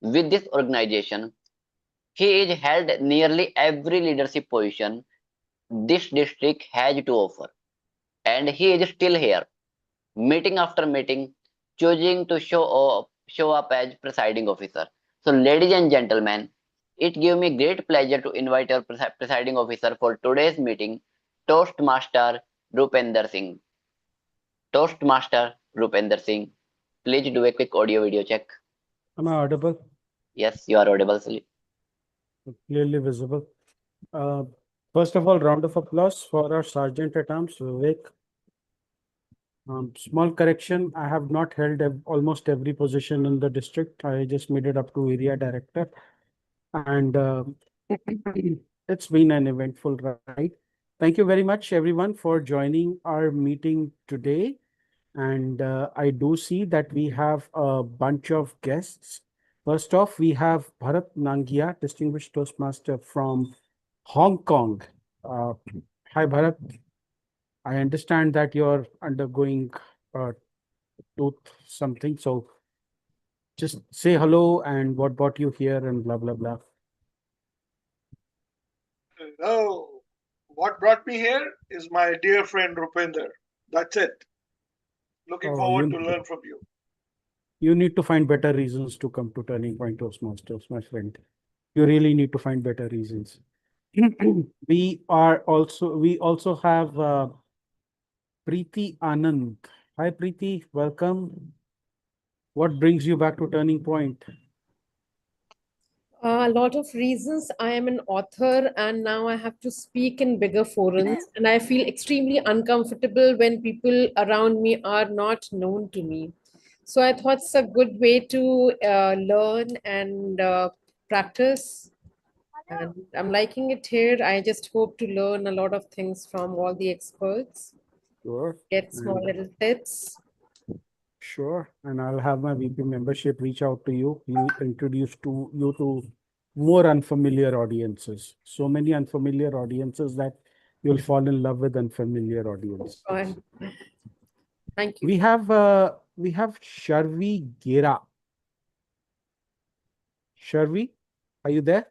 With this organization, he is held nearly every leadership position this district has to offer, and he is still here, meeting after meeting, choosing to show up as presiding officer. So, ladies and gentlemen, it gives me great pleasure to invite our presiding officer for today's meeting, Toastmaster Rupender Singh. Toastmaster Rupender Singh, please do a quick audio video check. Am I audible? Yes, you are audible. Clearly visible. Uh, First of all, round of applause for our Sergeant at Arms, Vivek. Small correction, I have not held almost every position in the district. I just made it up to area director. And it's been an eventful ride. Thank you very much, everyone, for joining our meeting today. And I do see that we have a bunch of guests. First off, we have Bharat Nangia, Distinguished Toastmaster from Hong Kong. Hi, Bharat. I understand that you're undergoing tooth something. So just say hello and what brought you here and blah, blah, blah. Hello. What brought me here is my dear friend Rupinder. That's it. Looking forward to learn from you. You need to find better reasons to come to Turning Point Toastmasters, my friend. You really need to find better reasons. We also have Preeti Anand. Hi, Preeti. Welcome. What brings you back to Turning Point? A lot of reasons. I am an author and now I have to speak in bigger forums, and I feel extremely uncomfortable when people around me are not known to me. So I thought it's a good way to learn and practice. And I'm liking it here. I just hope to learn a lot of things from all the experts, Sure. get small little tips. Sure. And I'll have my VP membership reach out to you. He'll introduce you to more unfamiliar audiences. So many unfamiliar audiences that you'll fall in love with unfamiliar audiences. Fine. Thank you. We have Sharvi Gera. Sharvi, are you there?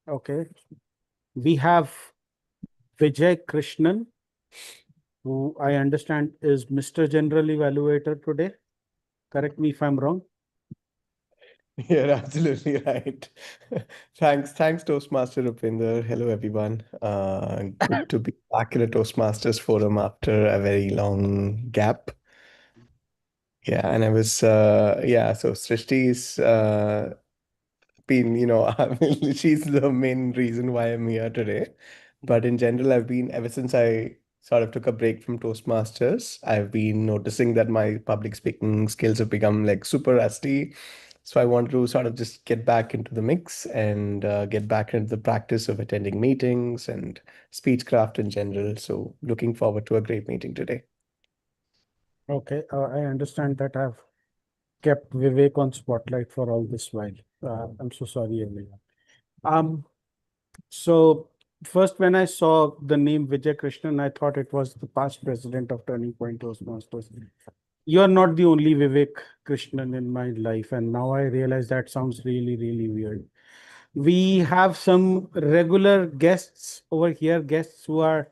Okay. We have Vijay Krishnan, who I understand is Mr. General Evaluator today. Correct me if I'm wrong. You're absolutely right. Thanks, Toastmaster Rupinder. Hello, everyone. Good to be back in a Toastmasters forum after a very long gap. Yeah, and I was, so Srishti's been, I mean, she's the main reason why I'm here today. But in general, ever since I sort of took a break from Toastmasters, I've been noticing that my public speaking skills have become like super rusty. So I want to sort of just get back into the mix and get back into the practice of attending meetings and speechcraft in general. So looking forward to a great meeting today. Okay, I understand that I've kept Vivek on spotlight for all this while. I'm so sorry, everyone. So first, when I saw the name Vijay Krishnan, I thought it was the past president of Turning Point Toastmasters. You are not the only Vivek Krishnan in my life, and now I realize that sounds really, really weird. We have some regular guests over here, guests uh,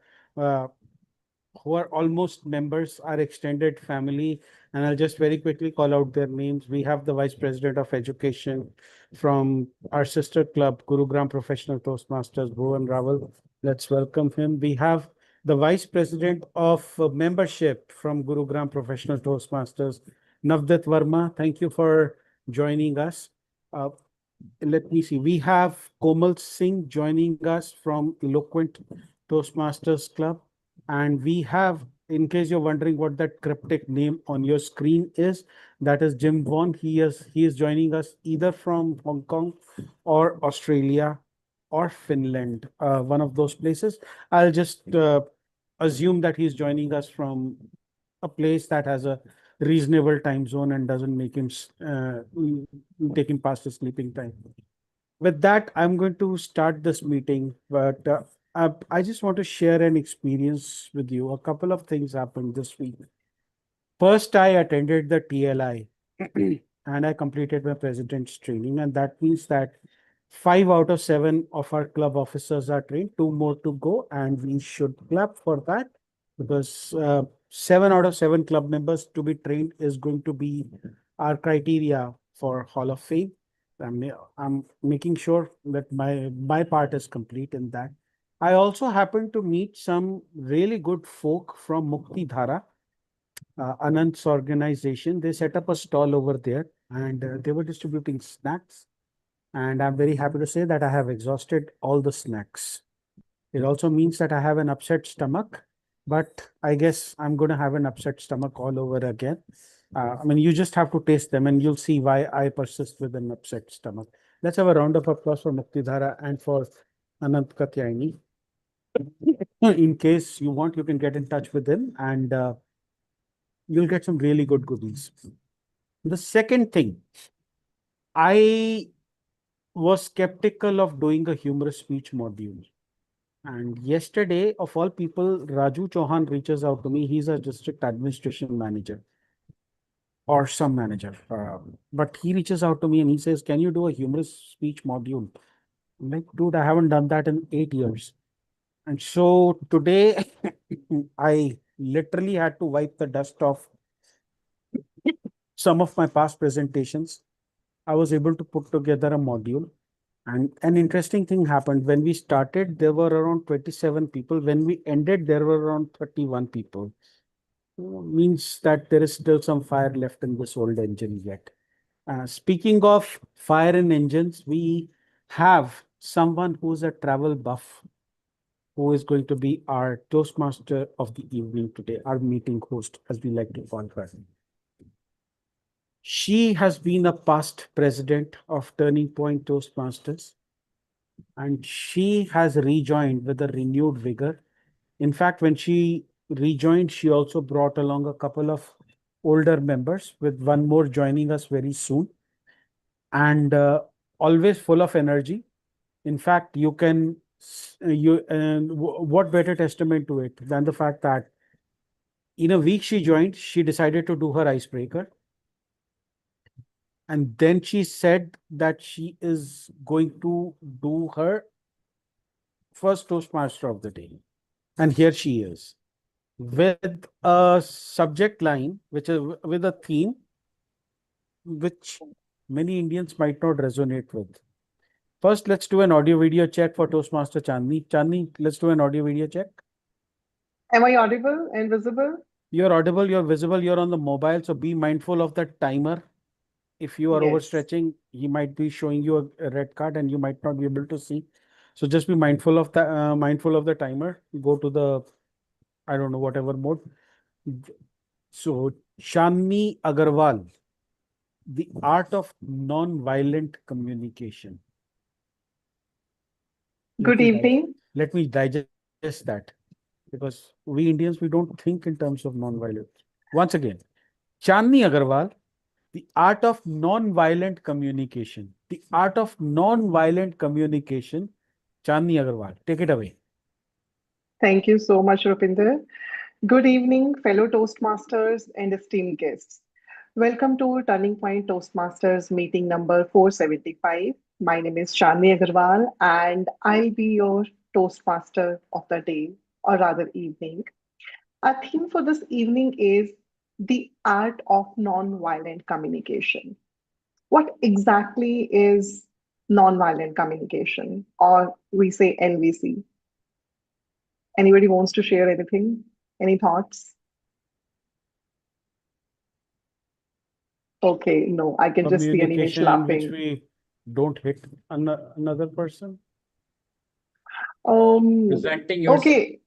who are almost members, our extended family, and I'll just very quickly call out their names. We have the Vice President of Education from our sister club, Gurugram Professional Toastmasters, Bhuvan Rawal. Let's welcome him. We have the Vice President of Membership from Gurugram Professional Toastmasters, Navdat Verma. Thank you for joining us. Let me see. We have Komal Singh joining us from Eloquent Toastmasters Club. And we have, in case you're wondering what that cryptic name on your screen is, that is Jim Vaughan. He is joining us either from Hong Kong or Australia or Finland, one of those places. I'll just assume that he's joining us from a place that has a reasonable time zone and doesn't make him take him past his sleeping time. With that, I'm going to start this meeting, but I just want to share an experience with you. A couple of things happened this week. First, I attended the TLI and I completed my president's training. And that means that 5 out of 7 of our club officers are trained, 2 more to go. And we should clap for that because 7 out of 7 club members to be trained is going to be our criteria for Hall of Fame. I'm making sure that my part is complete in that. I also happened to meet some really good folk from Mukti Dhara, Anant's organization. They set up a stall over there and they were distributing snacks. And I'm very happy to say that I have exhausted all the snacks. It also means that I have an upset stomach, but I guess I'm going to have an upset stomach all over again. I mean, you just have to taste them and you'll see why I persist with an upset stomach. Let's have a round of applause for Muktidhara and for Anant Katyayani. In case you want, you can get in touch with him and you'll get some really good goodies. The second thing, I was skeptical of doing a humorous speech module. And yesterday, of all people, Raju Chauhan reaches out to me. He's a district administration manager or some manager. But he reaches out to me and he says, can you do a humorous speech module? I'm like, dude, I haven't done that in 8 years. And so today, I literally had to wipe the dust off some of my past presentations. I was able to put together a module. And an interesting thing happened. When we started, there were around 27 people. When we ended, there were around 31 people. Means that there is still some fire left in this old engine yet. Speaking of fire in engines, we have someone who's a travel buff who is going to be our Toastmaster of the evening today, our meeting host, as we like to call her. She has been a past president of Turning Point Toastmasters, and she has rejoined with a renewed vigor. In fact, when she rejoined, she also brought along a couple of older members, with one more joining us very soon, and always full of energy. In fact, you can what better testament to it than the fact that in a week she joined, she decided to do her icebreaker. And then she said that she is going to do her first Toastmaster of the day. And here she is with a subject line, which is with a theme, which many Indians might not resonate with. First, let's do an audio video check for Toastmaster Chandni. Chandni, let's do an audio video check. Am I audible and visible? You're audible, you're visible, you're on the mobile, so be mindful of the timer. If you are Yes. overstretching, he might be showing you a red card and you might not be able to see. So just be mindful of the timer. Go to the, I don't know, whatever mode. So Chandni Aggarwal, the art of non-violent communication. Good evening. Let me digest that, because we Indians, we don't think in terms of non-violence. Once again, Chandni Aggarwal, the art of non-violent communication. The art of non-violent communication. Chandni Aggarwal, take it away. Thank you so much, Rupinder. Good evening, fellow Toastmasters and esteemed guests. Welcome to Turning Point Toastmasters meeting number 475. My name is Chandni Aggarwal and I'll be your Toastmaster of the day, or rather evening. Our theme for this evening is the art of non-violent communication. What exactly is non-violent communication, or we say NVC? Anybody wants to share anything? Any thoughts? Okay, no, I can just see Animesh Communication in which laughing. we don't hit another person. Presenting yourself. Okay,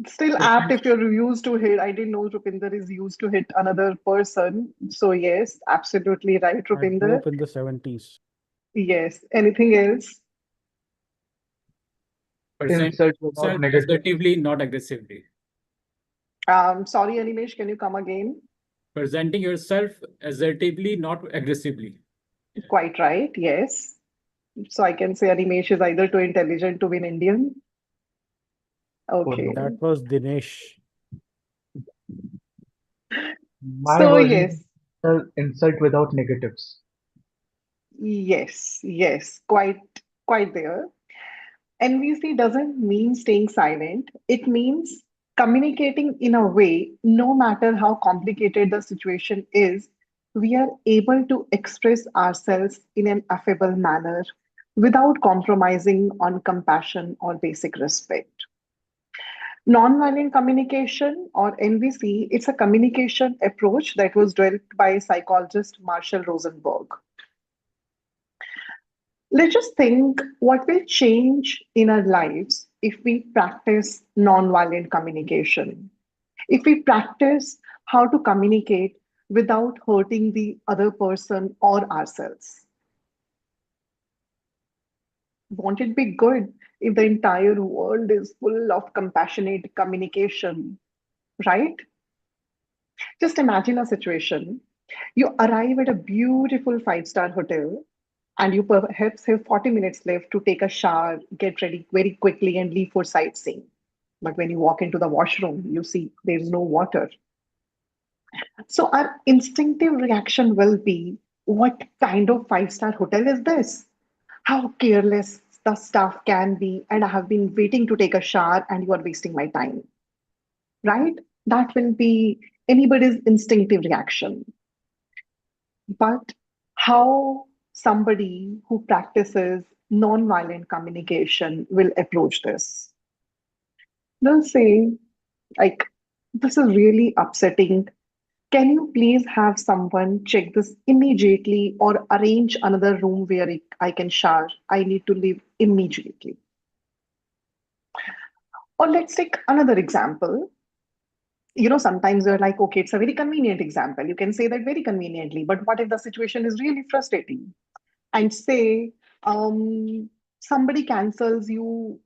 still apt if you're used to hit. I didn't know Rupinder is used to hit another person. So yes, absolutely right, I grew Rupinder. up in the 70s. Yes. Anything else? Present Insult yourself without negative. assertively, not aggressively. Sorry, Animesh, can you come again? Presenting yourself assertively, not aggressively. Quite right, yes. So I can say Animesh is either too intelligent to be an Indian. Okay. That was Dinesh. My So version yes, is insult without negatives. yes, quite there. NVC doesn't mean staying silent. It means communicating in a way, no matter how complicated the situation is, we are able to express ourselves in an affable manner without compromising on compassion or basic respect. Nonviolent communication or NVC, it's a communication approach that was developed by psychologist Marshall Rosenberg. Let's just think what will change in our lives if we practice nonviolent communication. If we practice how to communicate without hurting the other person or ourselves. Won't it be good if the entire world is full of compassionate communication, right? Just imagine a situation. You arrive at a beautiful five-star hotel and you perhaps have 40 minutes left to take a shower, get ready very quickly, and leave for sightseeing. But when you walk into the washroom, you see there's no water. So our instinctive reaction will be, what kind of five-star hotel is this? How careless the staff can be, and I have been waiting to take a shower and you are wasting my time, right? That will be anybody's instinctive reaction. But how somebody who practices nonviolent communication will approach this? They'll say, like, this is really upsetting. Can you please have someone check this immediately or arrange another room where I can shower? I need to leave immediately. Or let's take another example. Sometimes you're like, okay, it's a very convenient example. You can say that very conveniently, but what if the situation is really frustrating? And say somebody cancels you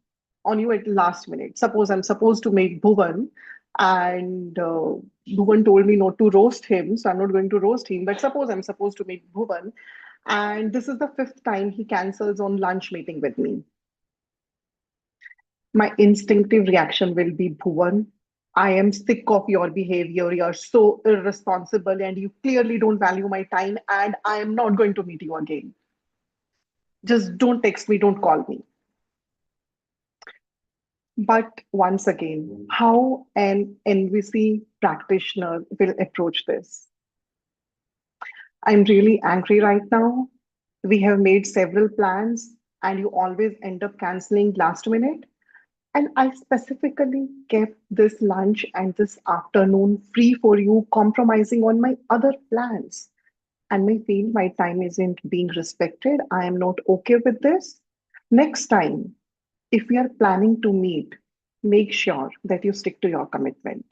at last minute. Suppose I'm supposed to make Bhuvan, and Bhuvan told me not to roast him, so I'm not going to roast him. But suppose I'm supposed to make Bhuvan, and this is the fifth time he cancels on lunch meeting with me. My instinctive reaction will be, Bhuvan, I am sick of your behavior. You're so irresponsible, and you clearly don't value my time, and I am not going to meet you again. Just don't text me, don't call me. But once again, how an NVC practitioner will approach this? I'm really angry right now. We have made several plans and you always end up canceling last minute. And I specifically kept this lunch and this afternoon free for you, compromising on my other plans. And I feel my time isn't being respected. I am not okay with this. Next time, if we are planning to meet, make sure that you stick to your commitment.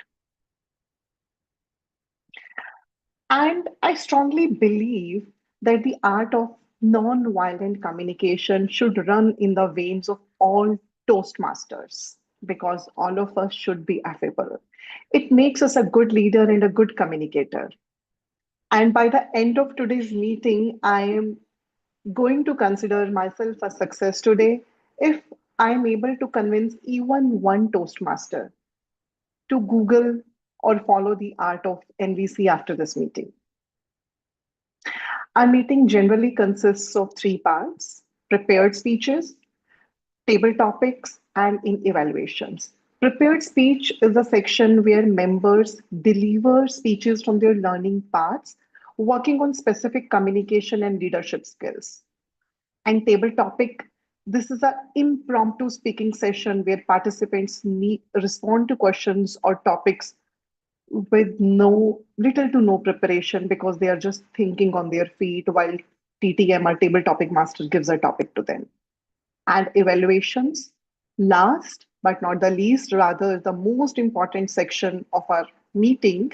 And I strongly believe that the art of non-violent communication should run in the veins of all Toastmasters because all of us should be affable. It makes us a good leader and a good communicator. And by the end of today's meeting, I am going to consider myself a success today if I'm able to convince even one Toastmaster to Google or follow the art of NVC after this meeting. Our meeting generally consists of three parts: prepared speeches, table topics, and in evaluations. Prepared speech is a section where members deliver speeches from their learning paths, working on specific communication and leadership skills. And table topic, this is an impromptu speaking session where participants respond to questions or topics with little to no preparation because they are just thinking on their feet while TTM or table topic master gives a topic to them. And evaluations, last but not the least, rather the most important section of our meeting,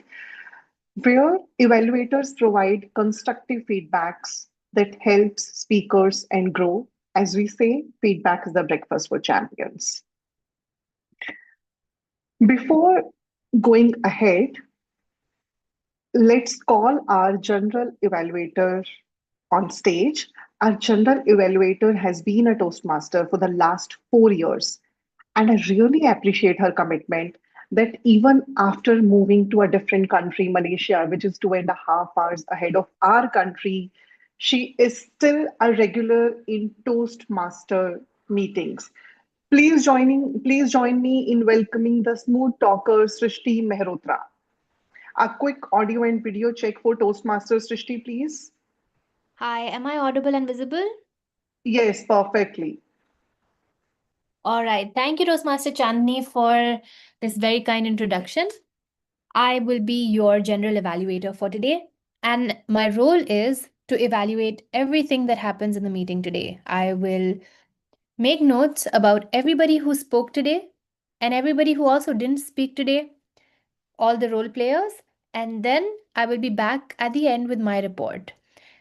where evaluators provide constructive feedbacks that helps speakers and grow. As we say, feedback is the breakfast for champions. Before going ahead, let's call our general evaluator on stage. Our general evaluator has been a Toastmaster for the last 4 years, and I really appreciate her commitment that even after moving to a different country, Malaysia, which is 2.5 hours ahead of our country, she is still a regular in Toastmaster meetings. Please join me in welcoming the smooth talker Srishti Mehrotra. A quick audio and video check for Toastmaster Srishti, please. Hi, am I audible and visible? Yes, perfectly. All right. Thank you, Toastmaster Chandni, for this very kind introduction. I will be your general evaluator for today, and my role is to evaluate everything that happens in the meeting today. I will make notes about everybody who spoke today and everybody who also didn't speak today, all the role players, and then I will be back at the end with my report.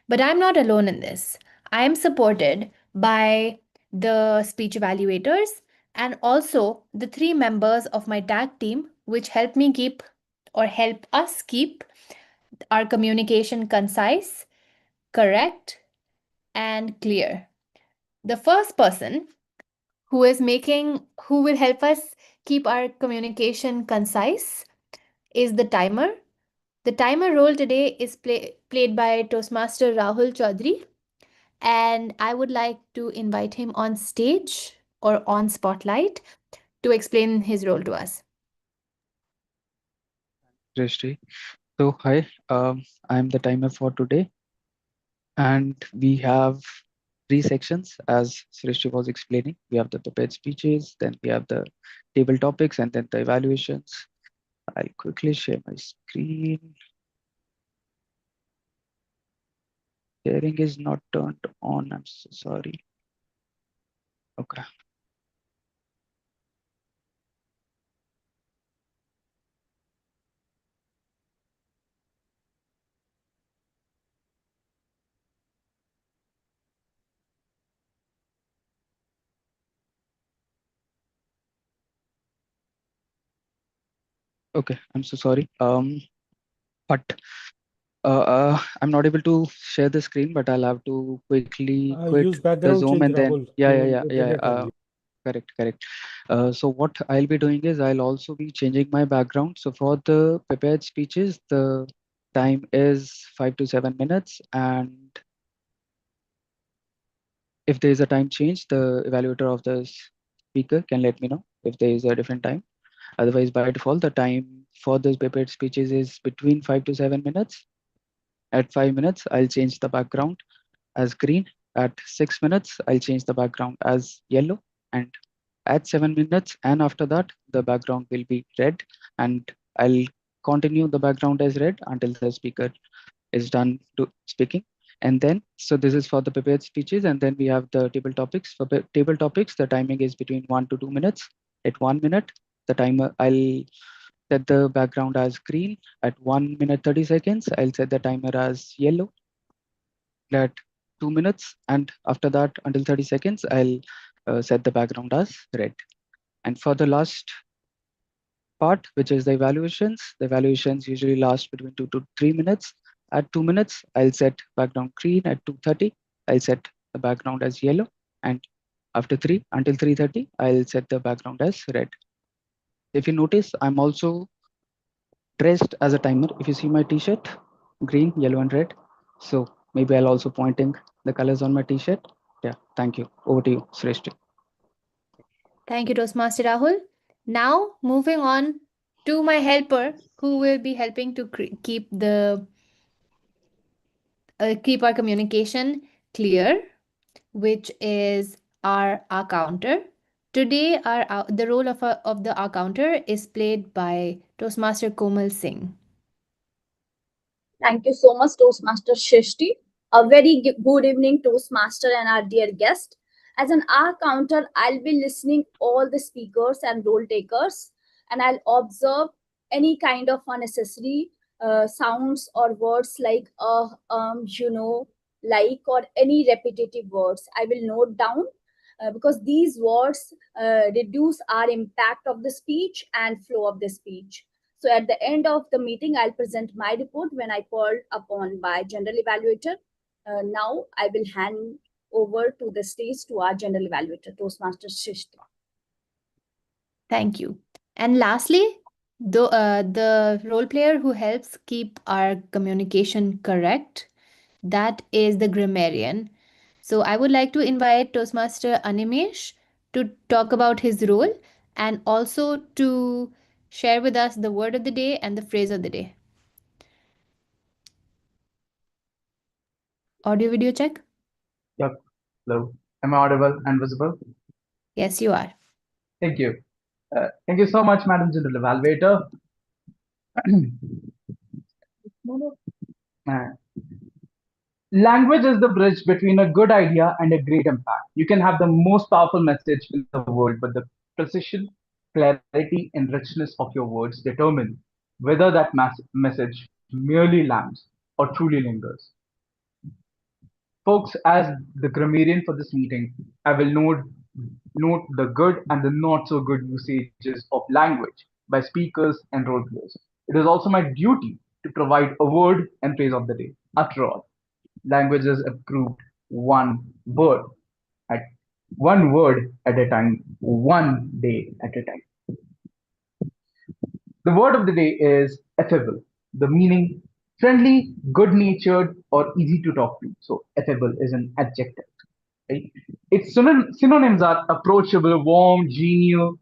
But I'm not alone in this. I am supported by the speech evaluators and also the three members of my tag team, which help me keep or help us keep our communication concise, correct, and clear. The first person who will help us keep our communication concise is the timer. The timer role today is played by Toastmaster Rahul Chaudhary, and I would like to invite him on stage or on spotlight to explain his role to us. Srishti. So hi, I'm the timer for today, and we have three sections as Srishti was explaining. We have the prepared speeches, then we have the table topics, and then the evaluations. I'll quickly share my screen. Sharing is not turned on. I'm so sorry. Okay. Okay, I'm so sorry. But I'm not able to share the screen, but I'll have to quickly quit Use the background Zoom change, and then Rahul. yeah. Get early. Correct. So what I'll be doing is I'll also be changing my background. So for the prepared speeches, the time is 5 to 7 minutes, and if there is a time change, the evaluator of the speaker can let me know if there is a different time. Otherwise, by default, the time for the prepared speeches is between 5 to 7 minutes. At 5 minutes, I'll change the background as green. At 6 minutes, I'll change the background as yellow. And at 7 minutes, and after that, the background will be red. And I'll continue the background as red until the speaker is done to speaking. And then, so this is for the prepared speeches. And then we have the table topics. For table topics, the timing is between 1 to 2 minutes. At 1 minute, the timer, I'll set the background as green. At 1 minute 30 seconds, I'll set the timer as yellow. At 2 minutes, and after that until 30 seconds, I'll set the background as red. And for the last part, which is the evaluations usually last between 2 to 3 minutes. At 2 minutes, I'll set background green. At 2:30, I'll set the background as yellow. And after 3 until 3:30, I'll set the background as red. If you notice, I'm also dressed as a timer. If you see my t-shirt, green, yellow, and red. So maybe I'll also pointing the colors on my t-shirt. Yeah, thank you. Over to you, Srishti. Thank you, Toastmaster Rahul. Now, moving on to my helper, who will be helping to keep our communication clear, which is our counter. Today, the role of the our counter is played by Toastmaster Komal Singh. Thank you so much, Toastmaster Shrishti. A very good evening, Toastmaster and our dear guest. As an R counter, I'll be listening all the speakers and role takers, and I'll observe any kind of unnecessary sounds or words like like, or any repetitive words. I will note down because these words reduce our impact of the speech and flow of the speech. So at the end of the meeting, I'll present my report when I called upon by general evaluator. Now I will hand over to the stage to our general evaluator, Toastmaster Shrishti. Thank you. And lastly, The role player who helps keep our communication correct, that is the grammarian. So I would like to invite Toastmaster Animesh to talk about his role and also to share with us the word of the day and the phrase of the day. Audio video check. Yep. Hello. Am I audible and visible? Yes, you are. Thank you. Thank you so much, Madam General Evaluator. Uh, Language is the bridge between a good idea and a great impact. You can have the most powerful message in the world, but the precision, clarity, and richness of your words determine whether that message merely lands or truly lingers. Folks, as the grammarian for this meeting, I will note the good and the not so good usages of language by speakers and role players. It is also my duty to provide a word and phrase of the day. After all, languages approved one word at one word at a time, one day at a time. The word of the day is affable. The meaning friendly, good natured, or easy to talk to. So affable is an adjective. Right? Its synonyms are approachable, warm, genial,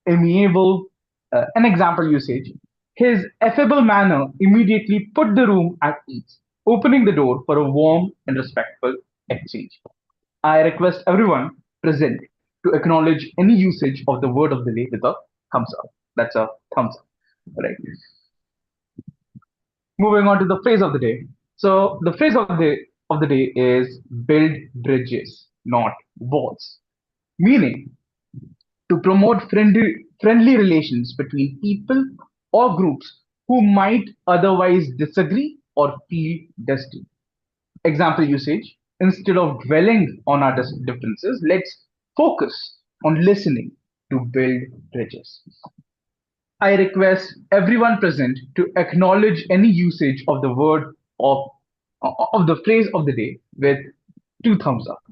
amiable. An example usage. His affable manner immediately put the room at ease, opening the door for a warm and respectful exchange. I request everyone present to acknowledge any usage of the word of the day with a thumbs up. That's a thumbs up. Right. Moving on to the phrase of the day. So the phrase of the day is build bridges, not walls. Meaning to promote friendly relations between people or groups who might otherwise disagree or feel distant. Example usage: instead of dwelling on our differences, let's focus on listening to build bridges. I request everyone present to acknowledge any usage of the word of of the phrase of the day with two thumbs up.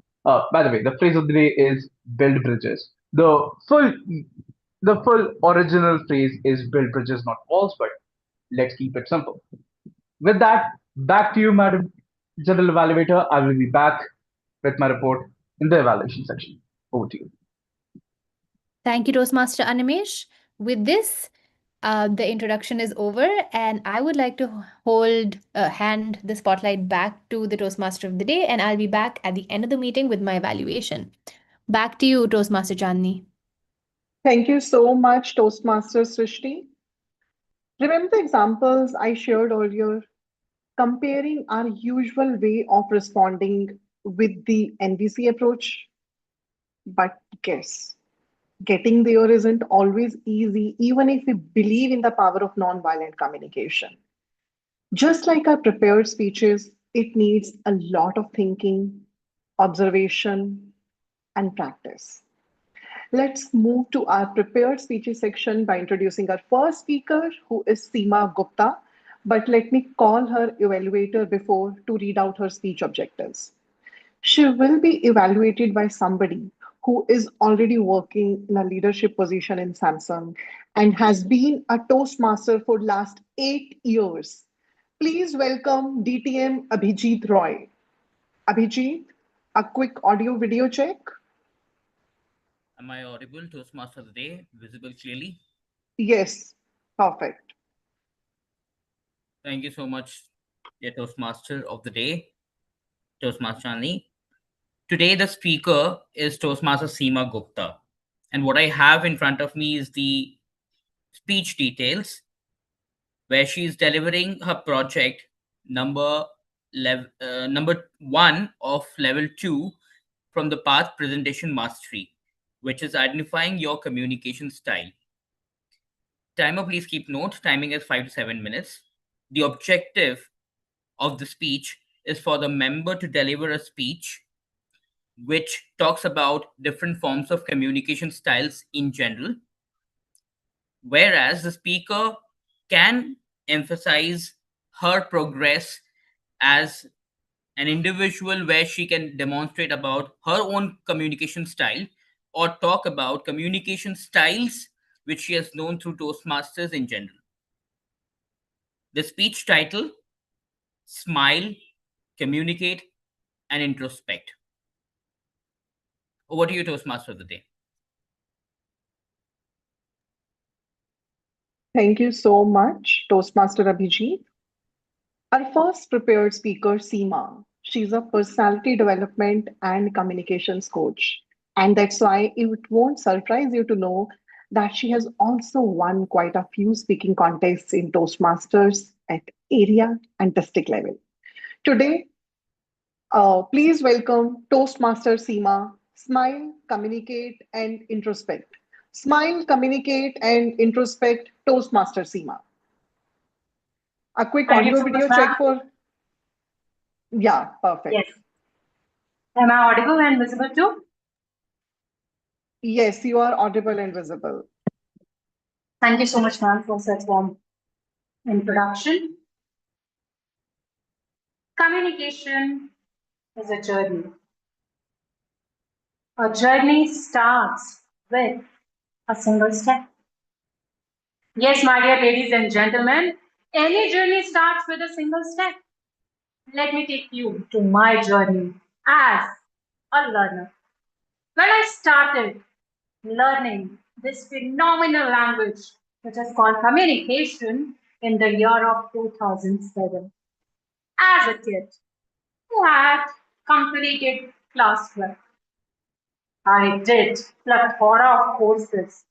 By the way, the phrase of the day is build bridges. The full original phrase is build bridges, not walls, but let's keep it simple. With that, back to you, Madam General Evaluator. I will be back with my report in the evaluation section. Over to you. Thank you, Toastmaster Animesh. With this, the introduction is over, and I would like to hand the spotlight back to the Toastmaster of the day, and I'll be back at the end of the meeting with my evaluation. Back to you, Toastmaster Chandni. Thank you so much, Toastmaster Srishti. Remember the examples I shared earlier, comparing our usual way of responding with the NVC approach? But guess, getting there isn't always easy, even if we believe in the power of nonviolent communication. Just like our prepared speeches, it needs a lot of thinking, observation, and practice. Let's move to our prepared speeches section by introducing our first speaker, who is Seema Gupta. But let me call her evaluator before to read out her speech objectives. She will be evaluated by somebody who is already working in a leadership position in Samsung and has been a Toastmaster for last 8 years. Please welcome DTM Abhijit Roy. Abhijit, a quick audio video check. Am I audible? Toastmaster of the day, visible clearly? Yes, perfect. Thank you so much, dear Toastmaster of the day, Toastmaster Chandni. Today, the speaker is Toastmaster Seema Gupta. And what I have in front of me is the speech details where she is delivering her project number number 1 of level 2 from the path presentation mastery, which is identifying your communication style. Timer, please keep note. Timing is 5 to 7 minutes. The objective of the speech is for the member to deliver a speech which talks about different forms of communication styles in general, whereas the speaker can emphasize her progress as an individual where she can demonstrate about her own communication style or talk about communication styles which she has known through Toastmasters in general. The speech title: Smile, Communicate, and Introspect. Over to you, Toastmaster of the day. Thank you so much, Toastmaster Abhijit. Our first prepared speaker, Seema. She's a personality development and communications coach. And that's why it won't surprise you to know that she has also won quite a few speaking contests in Toastmasters at area and district level. Today, please welcome Toastmaster Seema. Smile, communicate, and introspect. Smile, communicate, and introspect, Toastmaster Seema. A quick Thank you audio so video much, ma'am. check for. Yeah, perfect. Yes. Am I audible and visible too? Yes, you are audible and visible. Thank you so much, ma'am, for such warm introduction. Communication is a journey. A journey starts with a single step. Yes, my dear ladies and gentlemen, any journey starts with a single step. Let me take you to my journey as a learner. When I started learning this phenomenal language, which is called communication, in the year of 2007, as a kid who had completed class 12. I did plethora of courses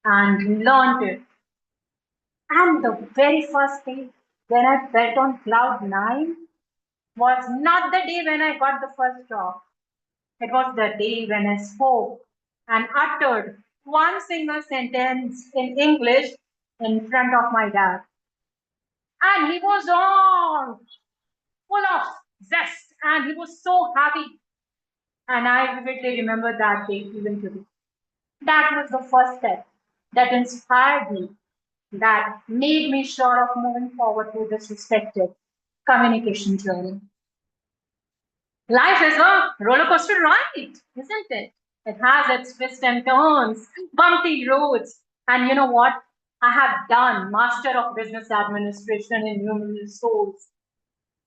and learned it. And the very first day when I felt on cloud nine was not the day when I got the first job. It was the day when I spoke and uttered one single sentence in English in front of my dad. And he was all full of zest and he was so happy. And I vividly remember that day even today. That was the first step that inspired me, that made me sure of moving forward to this respected communication journey. Life is a roller coaster ride, isn't it? It has its twists and turns, bumpy roads. And you know what? I have done Master of Business Administration in Human Resource.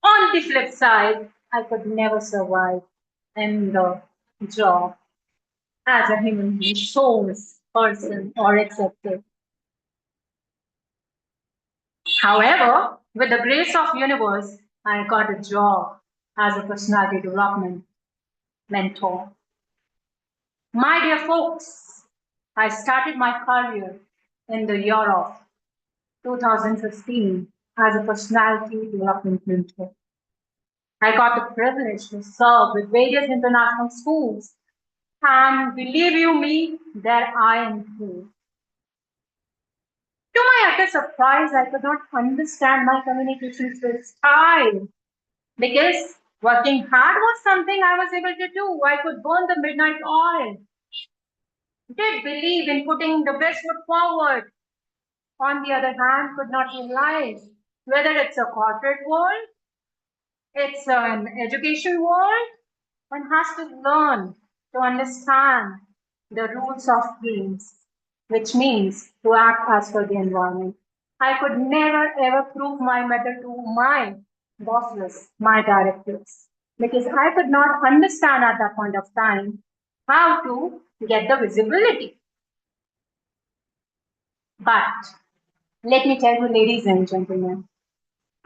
On the flip side, I could never survive in the job as a human resource person or executive. However, with the grace of universe, I got a job as a personality development mentor. My dear folks, I started my career in the year of 2015 as a personality development mentor. I got the privilege to serve with various international schools, and believe you me, there I am too. To my utter surprise, I could not understand my communication skills style because working hard was something I was able to do. I could burn the midnight oil. Did believe in putting the best foot forward. On the other hand, could not realize whether it's a corporate world, it's an education world, one has to learn to understand the rules of games, which means to act as per the environment. I could never ever prove my method to my bosses, my directors, because I could not understand at that point of time how to get the visibility. But let me tell you, ladies and gentlemen,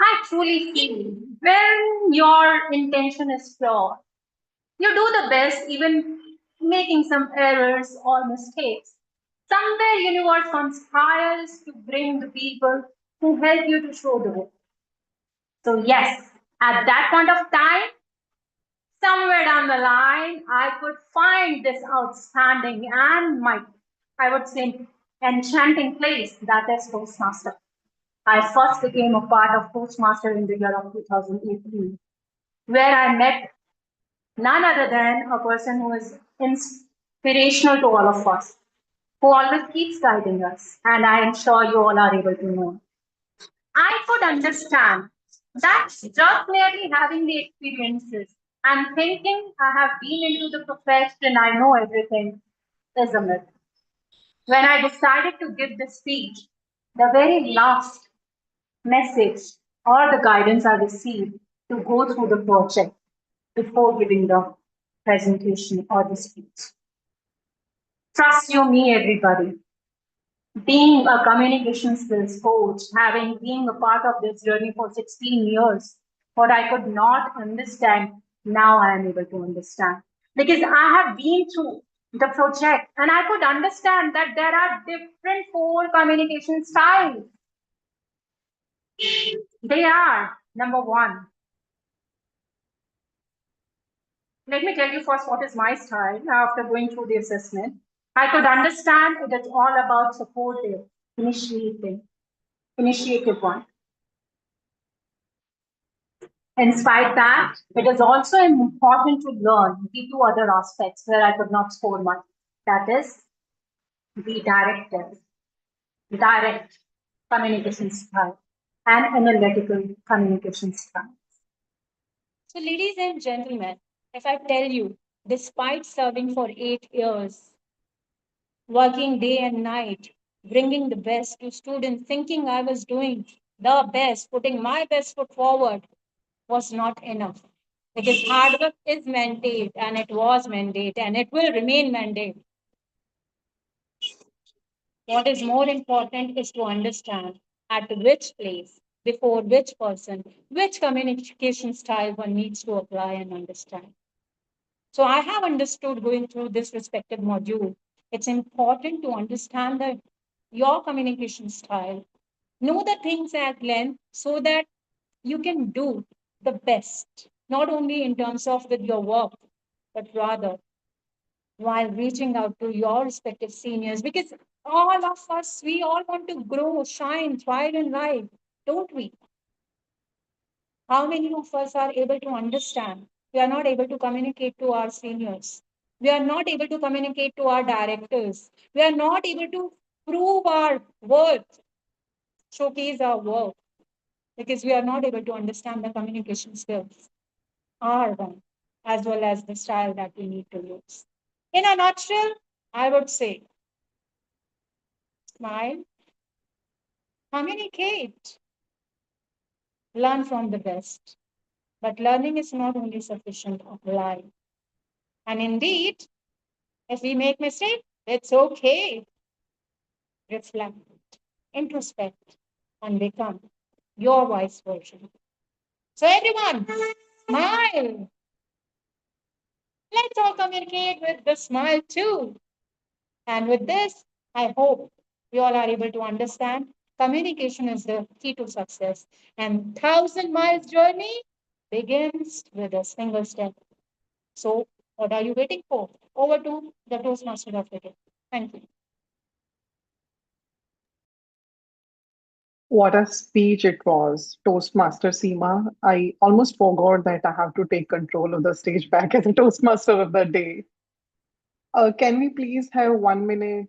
I truly feel when your intention is pure, you do the best, even making some errors or mistakes. Somewhere universe conspires to bring the people who help you to show the way. So yes, at that point of time, somewhere down the line, I could find this outstanding and I would say, enchanting place that is Toastmaster. I first became a part of Toastmaster in the year of 2018, where I met none other than a person who is inspirational to all of us, who always keeps guiding us, and I am sure you all are able to know. I could understand that just merely having the experiences and thinking I have been into the profession, I know everything, is a myth. when I decided to give the speech, the very last message or the guidance I received to go through the project before giving the presentation or the speech. Trust you, me, everybody. Being a communication skills coach, having been a part of this journey for 16 years, what I could not understand, now I am able to understand. Because I have been through the project and I could understand that there are different four communication styles. They are number one. Let me tell you first what is my style after going through the assessment. I could understand it is all about supportive, initiative one. Despite that, it is also important to learn the two other aspects where I could not score much. That is the direct communication style and analytical communication style. So, ladies and gentlemen, if I tell you, despite serving for 8 years, working day and night, bringing the best to students, thinking I was doing the best, putting my best foot forward, was not enough. Because hard work is mandate, and it was mandate, and it will remain mandate. What is more important is to understand at which place, before which person, which communication style one needs to apply and understand. So I have understood going through this respective module, it's important to understand that your communication style, know the things at length so that you can do the best, not only in terms of with your work, but rather while reaching out to your respective seniors, because all of us, we all want to grow, shine, thrive in life, don't we? How many of us are able to understand? We are not able to communicate to our seniors. We are not able to communicate to our directors. We are not able to prove our worth, showcase our work, because we are not able to understand the communication skills, our one, as well as the style that we need to use. In a nutshell, I would say smile, communicate, learn from the best. But learning is not only sufficient of life. And indeed, if we make mistakes, it's okay. Reflect, introspect, and become your wise version. So everyone, smile. Let's all communicate with the smile too. And with this, I hope we all are able to understand communication is the key to success. And 1,000 miles journey begins with a single step. So what are you waiting for? Over to the Toastmaster of the day. Thank you. What a speech it was, Toastmaster Seema. I almost forgot that I have to take control of the stage back as a Toastmaster of the day. Can we please have 1 minute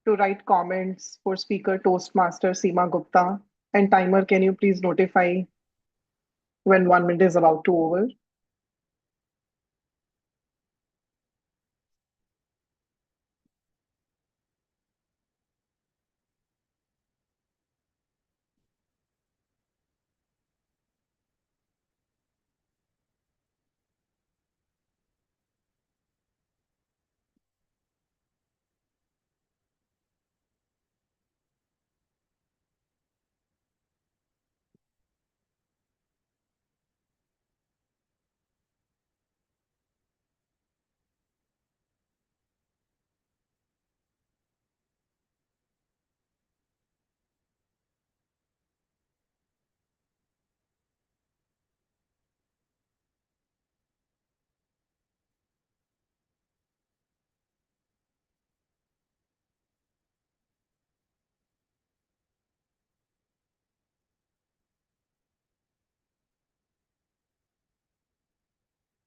to write comments for speaker Toastmaster Seema Gupta? And timer, can you please notify when 1 minute is about to over?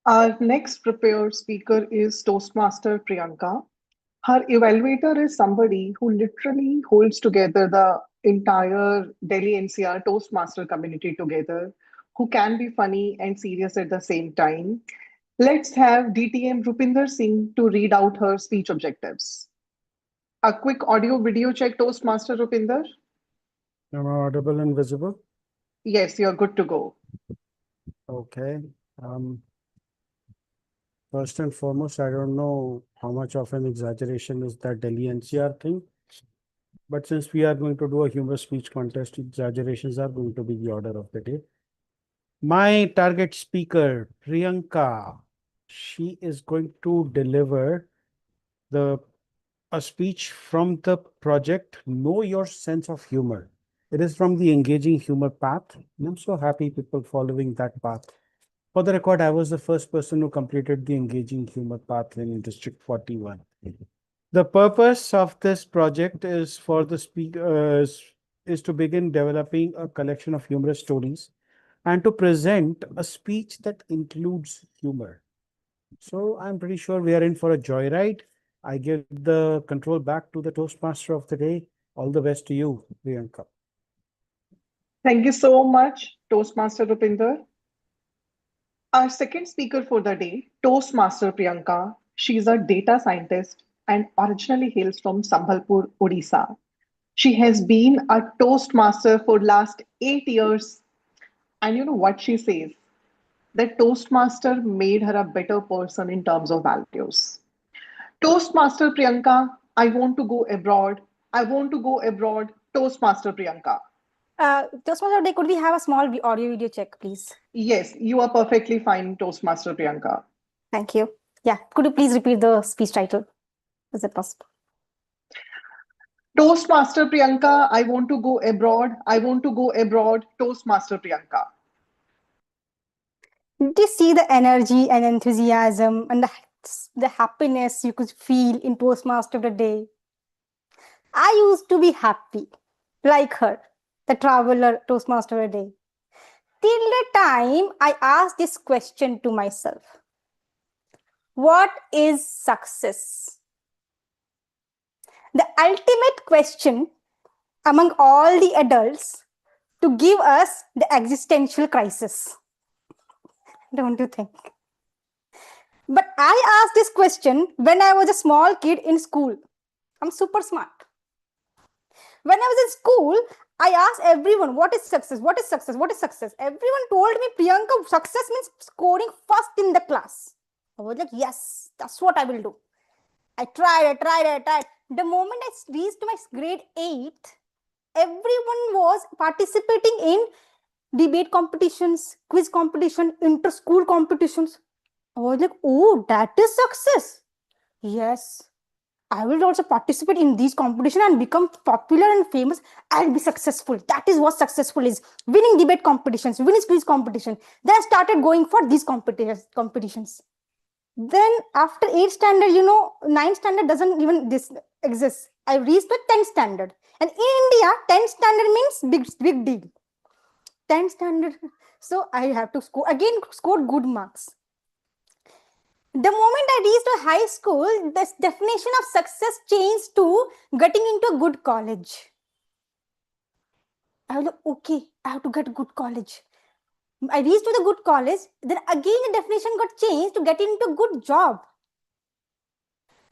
Our next prepared speaker is Toastmaster Priyanka. Her evaluator is somebody who literally holds together the entire Delhi NCR Toastmaster community together, who can be funny and serious at the same time. Let's have DTM Rupinder Singh to read out her speech objectives. A quick audio video check, Toastmaster Rupinder. Am I audible and visible? Yes, you're good to go. Okay. First and foremost, I don't know how much of an exaggeration is that Delhi NCR thing. But since we are going to do a humorous speech contest, exaggerations are going to be the order of the day. My target speaker, Priyanka, she is going to deliver a speech from the project Know Your Sense of Humor. It is from the Engaging Humor path. And I'm so happy people following that path. For the record, I was the first person who completed the Engaging Humor path in District 41. The purpose of this project is for the speakers is to begin developing a collection of humorous stories and to present a speech that includes humor. So I'm pretty sure we are in for a joyride. I give the control back to the Toastmaster of the day. All the best to you, Priyanka. Thank you so much, Toastmaster Rupinder. Our second speaker for the day, Toastmaster Priyanka. She's a data scientist and originally hails from Sambhalpur, Odisha. She has been a Toastmaster for last 8 years. And you know what she says? That Toastmaster made her a better person in terms of values. Toastmaster Priyanka, I want to go abroad. I want to go abroad. Toastmaster Priyanka. Toastmaster Day, could we have a small audio video check, please? Yes, you are perfectly fine, Toastmaster Priyanka. Thank you. Yeah, could you please repeat the speech title? Is it possible? Toastmaster Priyanka, I want to go abroad. I want to go abroad. Toastmaster Priyanka. Did you see the energy and enthusiasm and the happiness you could feel in Toastmaster of the Day? I used to be happy, like her, the traveler Toastmaster of the Day, till the time I asked this question to myself. What is success? The ultimate question among all the adults to give us the existential crisis. Don't you think? But I asked this question when I was a small kid in school. I'm super smart. When I was in school, I asked everyone, what is success? What is success? What is success? Everyone told me, Priyanka, success means scoring first in the class. I was like, yes, that's what I will do. I tried. The moment I reached my grade 8, everyone was participating in debate competitions, quiz competition, inter-school competitions. I was like, oh, that is success. Yes, I will also participate in these competitions and become popular and famous. I'll be successful. That is what successful is. Winning debate competitions, winning quiz competition. Then I started going for these competitions. Then after 8th standard, 9th standard doesn't even exist. I reached the 10th standard. And in India, 10th standard means big deal. 10th standard. So I have to score good marks. The moment I reached a high school, this definition of success changed to getting into a good college. I was like, okay, I have to get a good college. I reached to the good college, then again the definition got changed to get into a good job.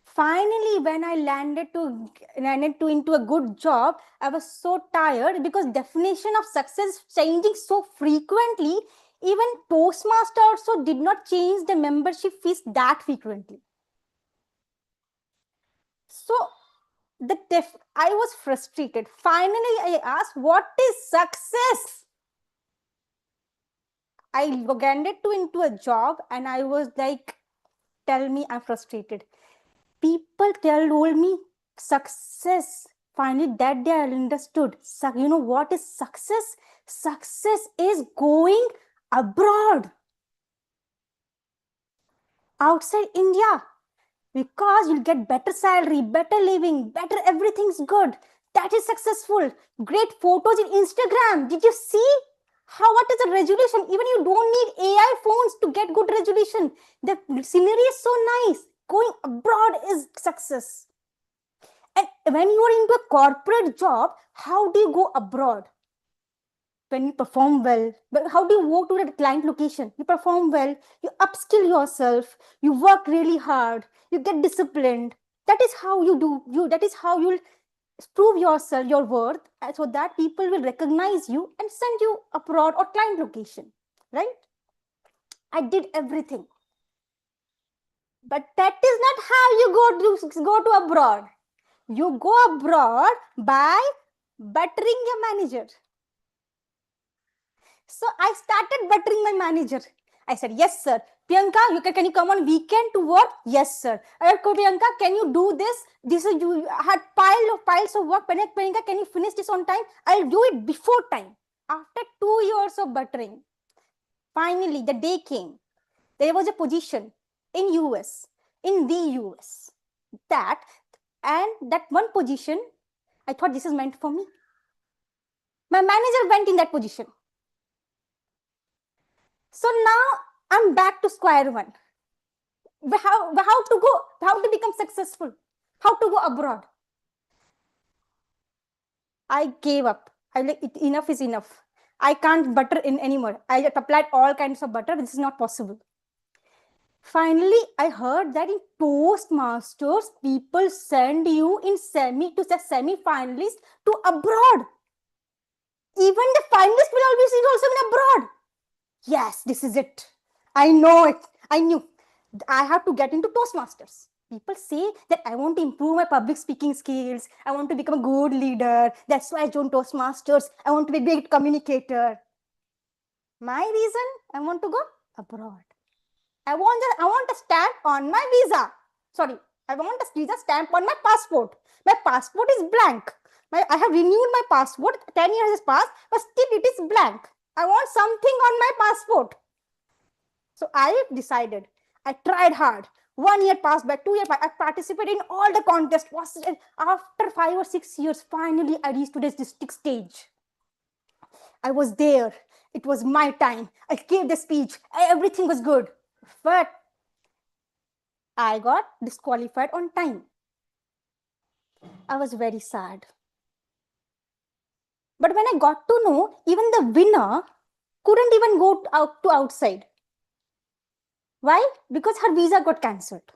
Finally, when I landed into a good job, I was so tired because definition of success changing so frequently. Even Toastmaster also did not change the membership fees that frequently. So I was frustrated. Finally, I asked, what is success? I landed into a job and I was like, tell me I'm frustrated. People told me success. Finally, that day I understood. You know what is success? Success is going abroad. Outside India. Because you'll get better salary, better living, better everything's good. That is successful. Great photos in Instagram. Did you see? What is the resolution? Even you don't need AI phones to get good resolution. The scenery is so nice. Going abroad is success. And when you are into a corporate job, how do you go abroad? When you perform well, but how do you go to the client location? You perform well, you upskill yourself, you work really hard, you get disciplined. That is how you do you. That is how you'll prove yourself, your worth, so that people will recognize you and send you abroad or client location, right? I did everything. But that is not how you go to abroad. You go abroad by buttering your manager. So I started buttering my manager. I said, yes, sir. Priyanka, can you come on weekend to work? Yes, sir. Priyanka, can you do this? This is you had piles of work. Priyanka, can you finish this on time? I'll do it before time. After 2 years of buttering, finally the day came. There was a position in US, in the US, that one position, I thought this is meant for me. My manager went in that position. So now I'm back to square one. How to become successful? How to go abroad? I gave up. I like enough is enough. I can't butter in anymore. I applied all kinds of butter. This is not possible. Finally, I heard that in Toastmasters, people send you in semi-finalists to abroad. Even the finalist will always be also in abroad. Yes, this is it. I know it. I knew. I have to get into Toastmasters. People say that I want to improve my public speaking skills. I want to become a good leader. That's why I joined Toastmasters. I want to be a great communicator. My reason, I want to go abroad. I want a stamp on my visa. Sorry, I want a visa stamp on my passport. My passport is blank. I have renewed my passport. 10 years has passed, but still it is blank. I want something on my passport. So I decided. I tried hard. 1 year passed by, 2 years passed. I participated in all the contests. After 5 or 6 years, finally I reached to this district stage. I was there. It was my time. I gave the speech. Everything was good. But I got disqualified on time. I was very sad. But when I got to know, even the winner couldn't even go out to outside. Why? Because her visa got cancelled.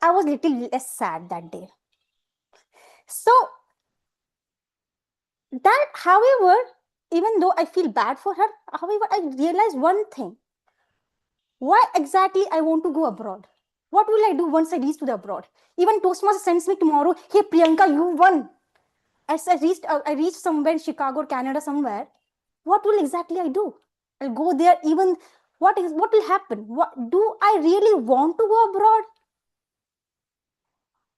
I was a little less sad that day. So that, however, even though I feel bad for her, however, I realized one thing. Why exactly I want to go abroad? What will I do once I reach to the abroad? Even Toastmaster sends me tomorrow, hey Priyanka, you won. As I reached somewhere in Chicago or Canada somewhere. What will exactly I do? I'll go there. Even what will happen? What do I really want to go abroad?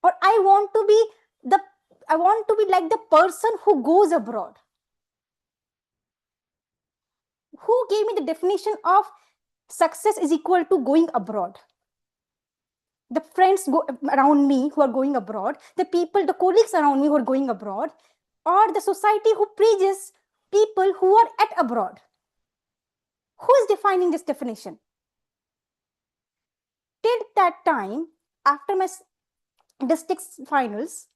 Or I want to be like the person who goes abroad. Who gave me the definition of success is equal to going abroad? The friends around me who are going abroad, the colleagues around me who are going abroad, or the society who praises people who are at abroad. Who is defining this definition? Till that time, after my district finals,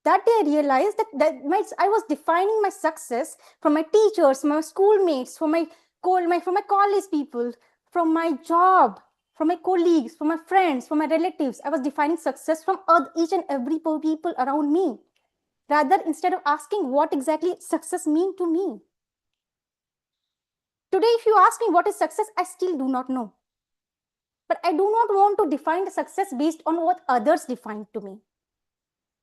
that day I realized that I was defining my success from my teachers, my schoolmates, from my college people, from my job, from my colleagues, from my friends, from my relatives. I was defining success from each and every people around me. Rather, instead of asking what exactly success means to me. Today, if you ask me what is success, I still do not know. But I do not want to define the success based on what others define to me.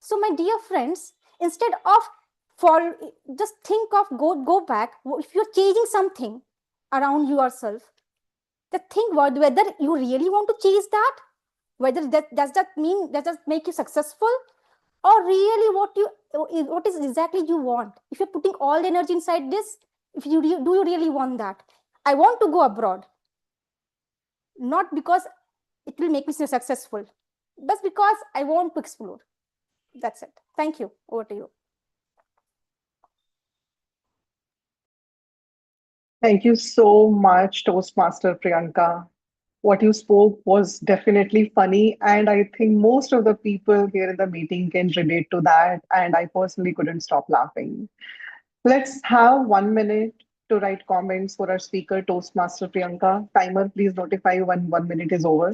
So my dear friends, instead of just think of go back. If you're changing something around yourself, think whether you really want to chase that, whether does that make you successful, or really what is exactly you want. If you're putting all the energy inside this, do you really want that? I want to go abroad, not because it will make me so successful, but because I want to explore. That's it. Thank you. Over to you. Thank you so much, Toastmaster Priyanka. What you spoke was definitely funny, and I think most of the people here in the meeting can relate to that. And I personally couldn't stop laughing. Let's have 1 minute to write comments for our speaker, Toastmaster Priyanka. Timer, please notify when 1 minute is over.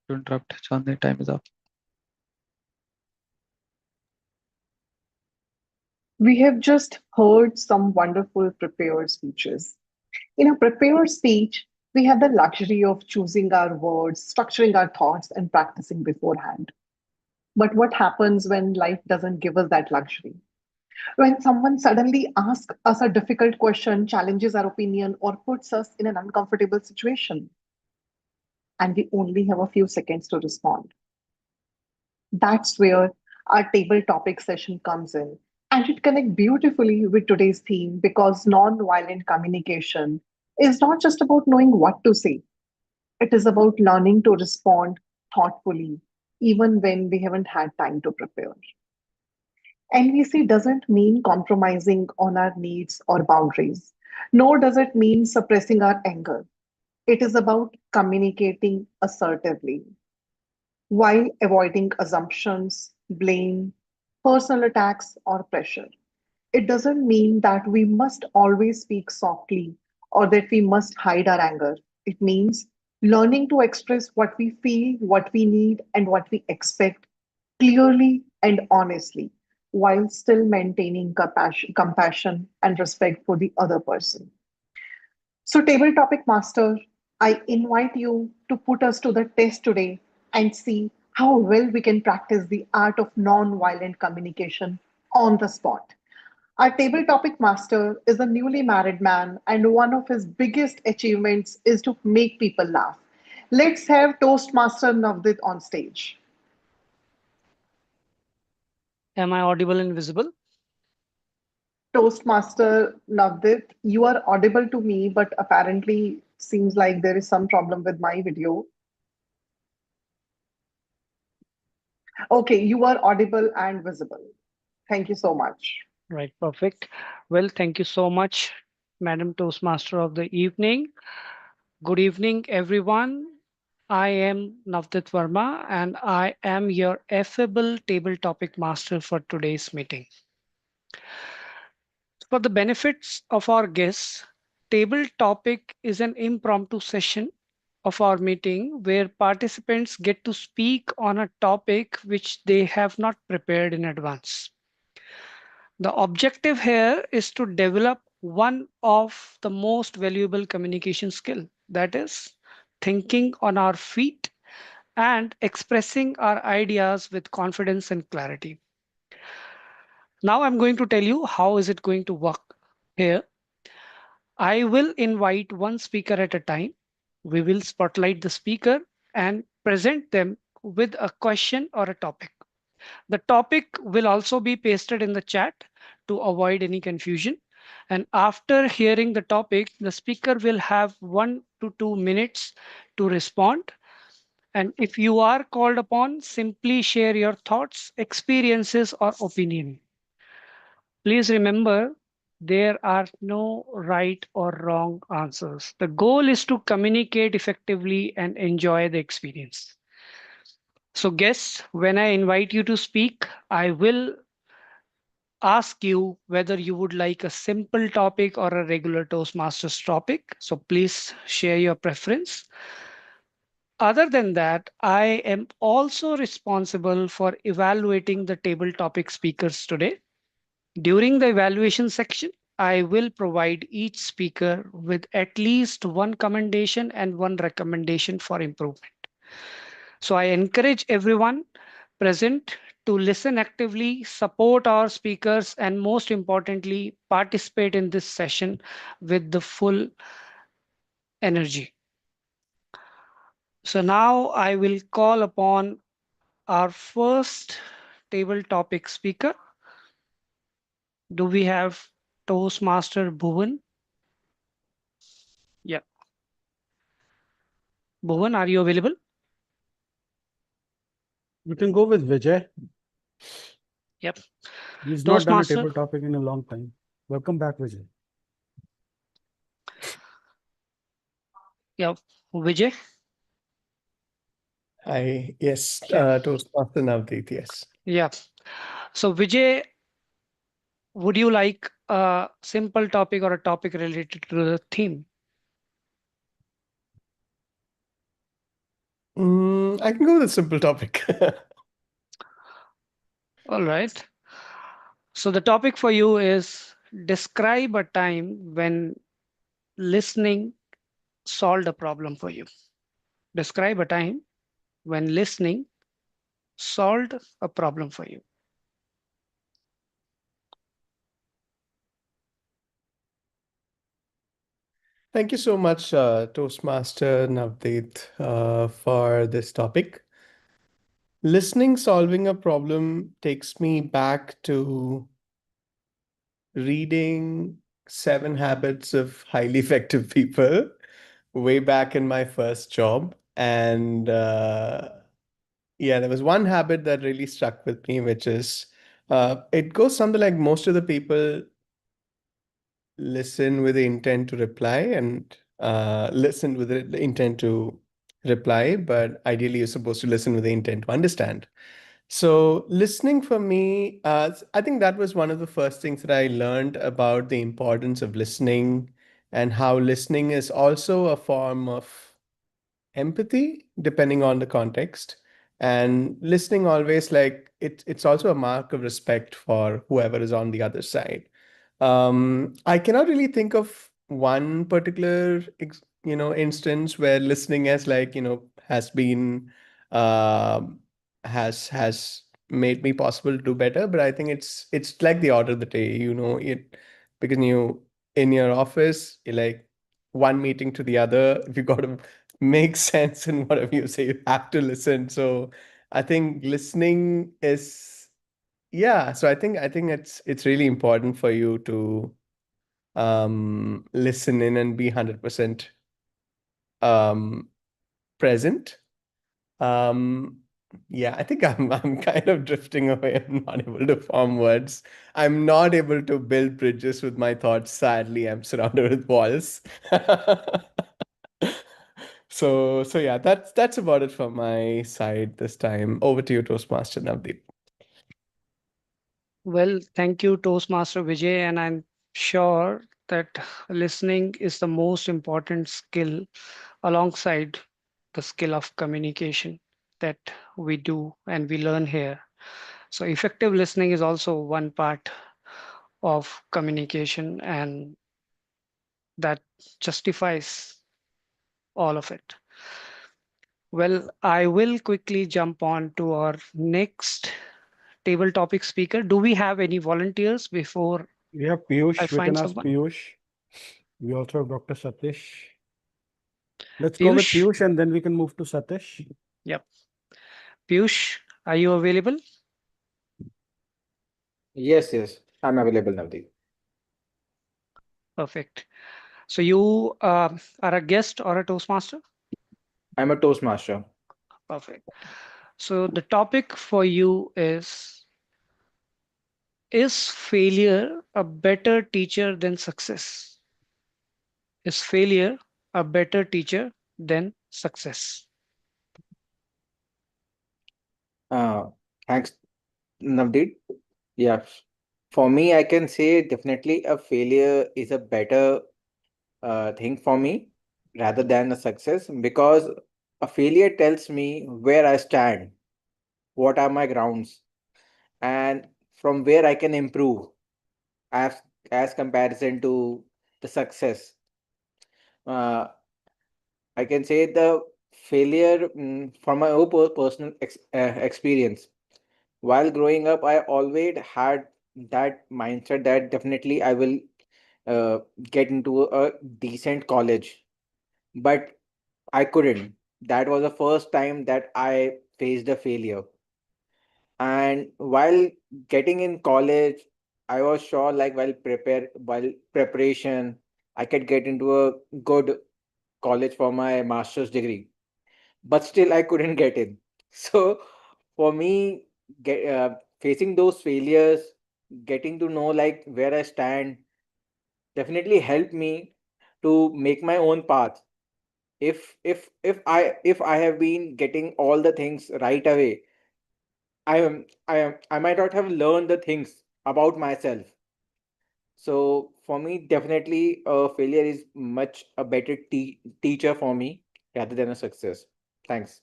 to interrupt. Chandni, time is up. We have just heard some wonderful prepared speeches. In a prepared speech, we have the luxury of choosing our words, structuring our thoughts, and practicing beforehand. But what happens when life doesn't give us that luxury? When someone suddenly asks us a difficult question, challenges our opinion, or puts us in an uncomfortable situation, and we only have a few seconds to respond. That's where our table topic session comes in. And it connects beautifully with today's theme because non-violent communication is not just about knowing what to say, it is about learning to respond thoughtfully, even when we haven't had time to prepare. NVC doesn't mean compromising on our needs or boundaries, nor does it mean suppressing our anger. It is about communicating assertively while avoiding assumptions, blame, personal attacks, or pressure. It doesn't mean that we must always speak softly or that we must hide our anger. It means learning to express what we feel, what we need, and what we expect clearly and honestly, while still maintaining compassion and respect for the other person. So, table topic master, I invite you to put us to the test today and see how well we can practice the art of non-violent communication on the spot. Our table topic master is a newly married man, and one of his biggest achievements is to make people laugh. Let's have Toastmaster Navdit on stage. Am I audible and visible? Toastmaster Navdit, you are audible to me, but apparently seems like there is some problem with my video. Okay, you are audible and visible. Thank you so much. Right, perfect. Well, thank you so much, Madam Toastmaster of the evening. Good evening, everyone. I am Navdit Verma, and I am your affable table topic master for today's meeting. For the benefits of our guests, table topic is an impromptu session of our meeting where participants get to speak on a topic which they have not prepared in advance. The objective here is to develop one of the most valuable communication skill, that is thinking on our feet and expressing our ideas with confidence and clarity. Now I'm going to tell you how is it going to work here. I will invite one speaker at a time. We will spotlight the speaker and present them with a question or a topic. The topic will also be pasted in the chat to avoid any confusion. And after hearing the topic, the speaker will have 1 to 2 minutes to respond. And if you are called upon, simply share your thoughts, experiences, or opinion. Please remember, there are no right or wrong answers. The goal is to communicate effectively and enjoy the experience. So guests, when I invite you to speak, I will ask you whether you would like a simple topic or a regular Toastmasters topic. So please share your preference. Other than that, I am also responsible for evaluating the table topic speakers today. During the evaluation section, I will provide each speaker with at least one commendation and one recommendation for improvement. So I encourage everyone present to listen actively, support our speakers, and most importantly, participate in this session with the full energy. So now I will call upon our first table topic speaker. Do we have Toastmaster Bhuvan? Yeah. Bhuvan, are you available? We can go with Vijay. Yep. He's not done a Toastmaster. table topic in a long time. Welcome back, Vijay. Yeah, Vijay. Yes, Yeah. Toastmaster Navdeep, yes. Yeah. So Vijay, would you like a simple topic or a topic related to the theme? I can go with a simple topic. All right. So the topic for you is describe a time when listening solved a problem for you. Describe a time when listening solved a problem for you. Thank you so much, Toastmaster Navdeep, for this topic. Listening solving a problem takes me back to reading Seven Habits of Highly Effective People way back in my first job. And yeah, there was one habit that really stuck with me, which is it goes something like most of the people listen with the intent to reply and listen with the intent to reply, but ideally you're supposed to listen with the intent to understand. So listening for me, I think that was one of the first things that I learned about the importance of listening and how listening is also a form of empathy, depending on the context. And listening always like it's also a mark of respect for whoever is on the other side. I cannot really think of one particular, instance where listening has been um has made me possible to do better. But I think it's like the order of the day, because in your office, you're like one meeting to the other. If you got to make sense in whatever you say, you have to listen. So I think listening is yeah. So I think it's really important for you to listen in and be 100% um present. Um yeah, I think I'm kind of drifting away. I'm not able to form words. I'm not able to build bridges with my thoughts. Sadly, I'm surrounded with walls. So yeah, that's about it from my side this time. Over to you, Toastmaster Navdeep. Well, thank you, Toastmaster Vijay, and I'm sure that listening is the most important skill alongside the skill of communication that we do and we learn here. So, effective listening is also one part of communication, and that justifies all of it. Well, I will quickly jump on to our next table topic speaker. Do we have any volunteers before We have I Piyush. We can find ask someone? Piyush. We also have Dr. Satish. Let's go with Piyush? Piyush and then we can move to Satish. Yep. Piyush, are you available? Yes, I'm available, Navdeep. Perfect. So you are a guest or a Toastmaster? I'm a Toastmaster. Perfect. So the topic for you is failure a better teacher than success? Is failure a better teacher than success? Uh, Thanks, Navdeep. Yeah, for me, I can say definitely a failure is a better thing for me rather than a success because a failure tells me where I stand, what are my grounds, and from where I can improve as as comparison to the success. Uh, I can say the failure from my own personal experience. While growing up, I always had that mindset that definitely I will uh, get into a decent college, but I couldn't. That was the first time that I faced a failure. And while getting in college, I was sure like while preparation, I could get into a good college for my master's degree, but still I couldn't get in. So for me, facing those failures, getting to know like where I stand, definitely helped me to make my own path. If I have been getting all the things right away, I might not have learned the things about myself. So for me, definitely, failure is much a better teacher for me rather than a success. Thanks.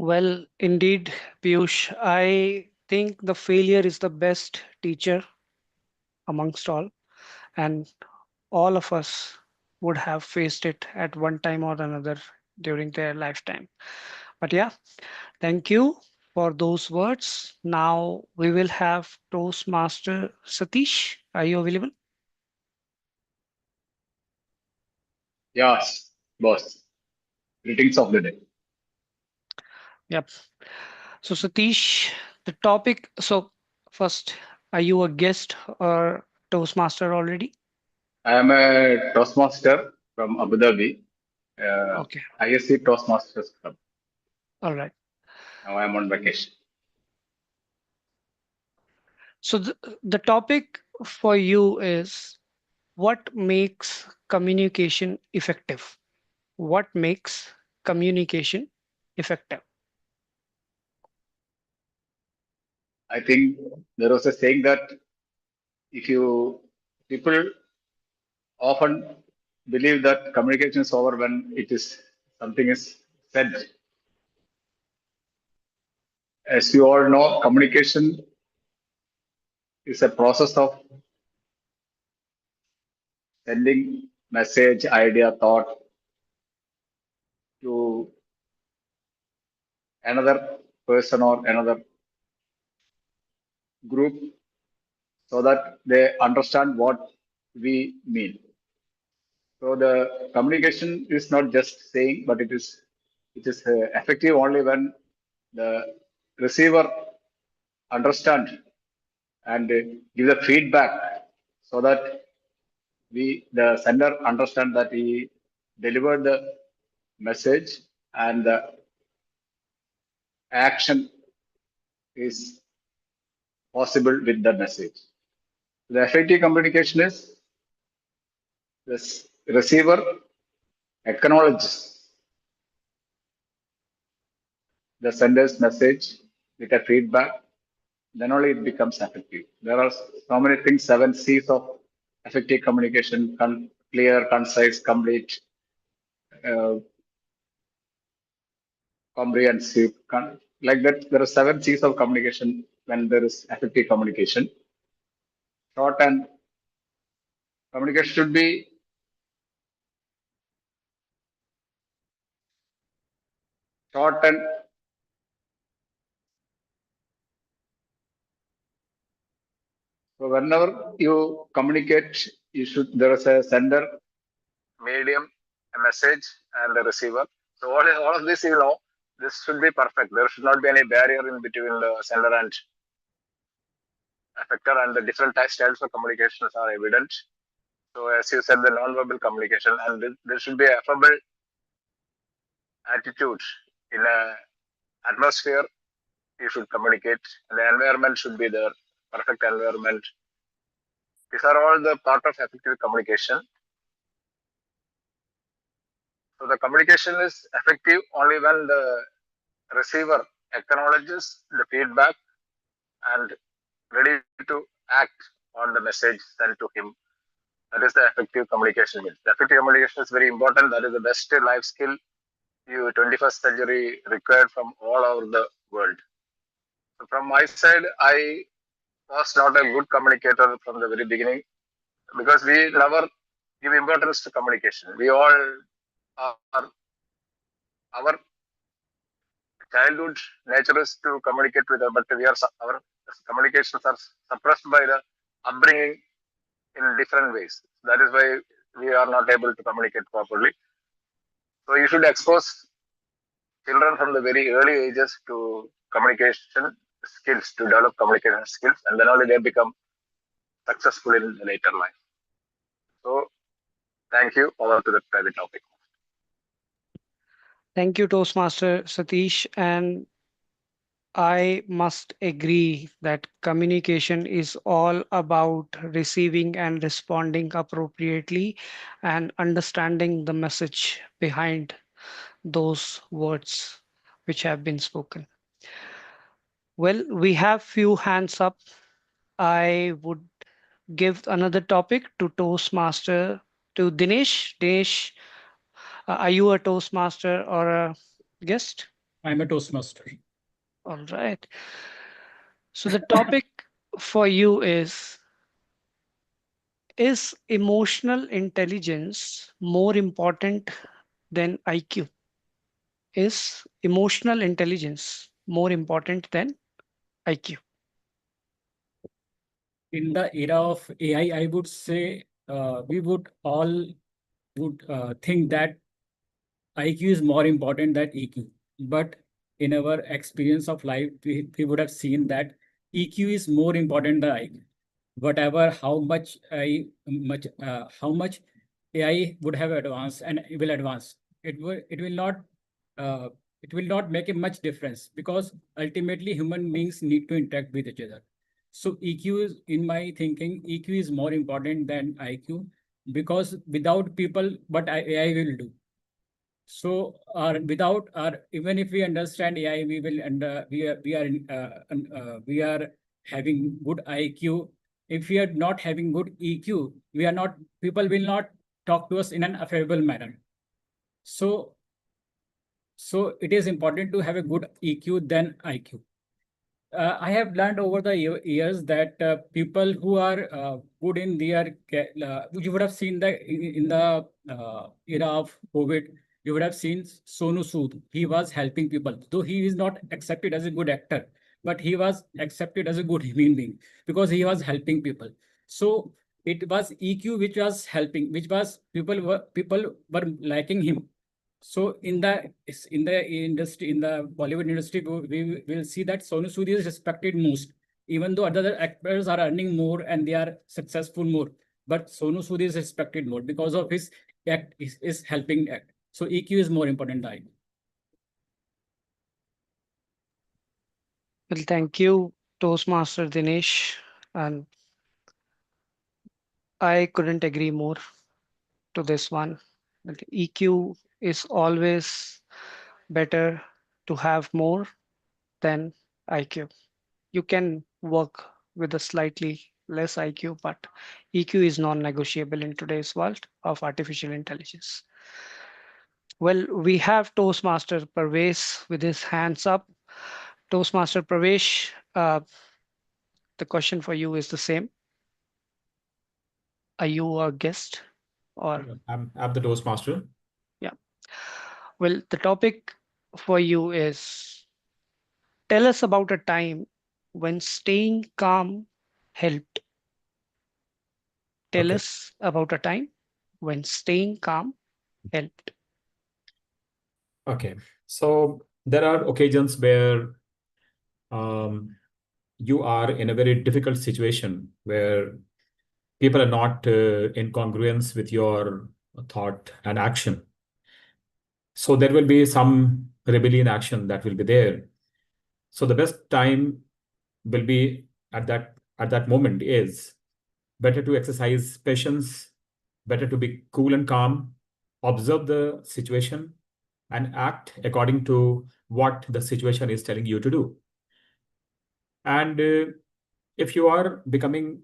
Well, indeed, Piyush, I think the failure is the best teacher amongst all, and all of us would have faced it at one time or another during their lifetime. But yeah, thank you for those words. Now we will have Toastmaster Satish. Are you available? Yes, boss. Greetings of the day. Yep. So Satish, the topic. So first, are you a guest or Toastmaster already? I am a Toastmaster from Abu Dhabi, Okay. ISC Toastmasters Club. All right. Now I am on vacation. So the topic for you is what makes communication effective? What makes communication effective? I think there was a saying that if you people often believe that communication is over when it is something is said. As you all know, communication is a process of sending message, idea, thought to another person or another group so that they understand what we mean. So the communication is not just saying, but it is effective only when the receiver understand and give the feedback so that the sender understand that he delivered the message and the action is possible with the message. The effective communication is the receiver acknowledges the sender's message with a feedback, then only it becomes effective. There are so many things, 7 C's of effective communication: clear, concise, complete, uh, comprehensive. Like that, there are 7 C's of communication when there is effective communication. Short and communication should be short and so whenever you communicate, you should there is a sender, medium, a message, and a receiver. So all of this, this should be perfect. There should not be any barrier in between the sender and effector, and the different styles of communications are evident. So as you said, the non-verbal communication, and there should be affable attitude in a atmosphere. You should communicate. The environment should be the perfect environment. These are all the part of effective communication. So the communication is effective only when the receiver acknowledges the feedback and ready to act on the message sent to him. That is the effective communication means. The effective communication is very important. That is the best life skill you 21st century required from all over the world. So from my side, I was not a good communicator from the very beginning because we never give importance to communication. We all are our childhood nature is to communicate with them, but our communications are suppressed by the upbringing in different ways. That is why we are not able to communicate properly. So you should expose children from the very early ages to communication skills, to develop communication skills, and then only they become successful in the later life. So thank you. Over to the private topic. Thank you, Toastmaster Satish. And I must agree that communication is all about receiving and responding appropriately and understanding the message behind those words which have been spoken. Well, we have few hands up. I would give another topic to Toastmaster to Dinesh. Dinesh, are you a Toastmaster or a guest? I'm a Toastmaster. All right. So the topic for you is emotional intelligence more important than IQ? Is emotional intelligence more important than IQ? In the era of AI, I would say we would all would think that IQ is more important than EQ. But in our experience of life, we would have seen that EQ is more important than IQ. Whatever, how much AI would have advanced and it will advance, uh, it will not make a much difference because ultimately human beings need to interact with each other. So EQ is, in my thinking, EQ is more important than IQ because without people, what AI will do. So, without even if we understand AI, we will we are having good IQ. If we are not having good EQ, we are not. People will not talk to us in an affable manner. So, so it is important to have a good EQ than IQ. I have learned over the years that people who are good in their, you would have seen that in the era of COVID, you would have seen Sonu Sood. He was helping people, though he is not accepted as a good actor, but he was accepted as a good human being because he was helping people. So it was EQ which was helping, which was people were liking him. So in the industry, in the Bollywood industry, we will see that Sonu Sood is respected most, even though other actors are earning more and they are successful more. But Sonu Sood is respected more because of his act, is helping act. So EQ is more important than IQ. Well, thank you, Toastmaster Dinesh. And I couldn't agree more to this one. That EQ is always better to have more than IQ. You can work with a slightly less IQ, but EQ is non-negotiable in today's world of artificial intelligence. Well, we have Toastmaster Parvesh with his hands up. Toastmaster Parvesh, the question for you is the same. Are you a guest or? I'm the Toastmaster. Yeah. Well, the topic for you is tell us about a time when staying calm helped. Tell Okay. us about a time when staying calm helped. Okay. So there are occasions where you are in a very difficult situation where people are not in congruence with your thought and action. So there will be some rebellion action that will be there. So the best time will be at that moment is better to exercise patience, better to be cool and calm, observe the situation, and act according to what the situation is telling you to do. And if you are becoming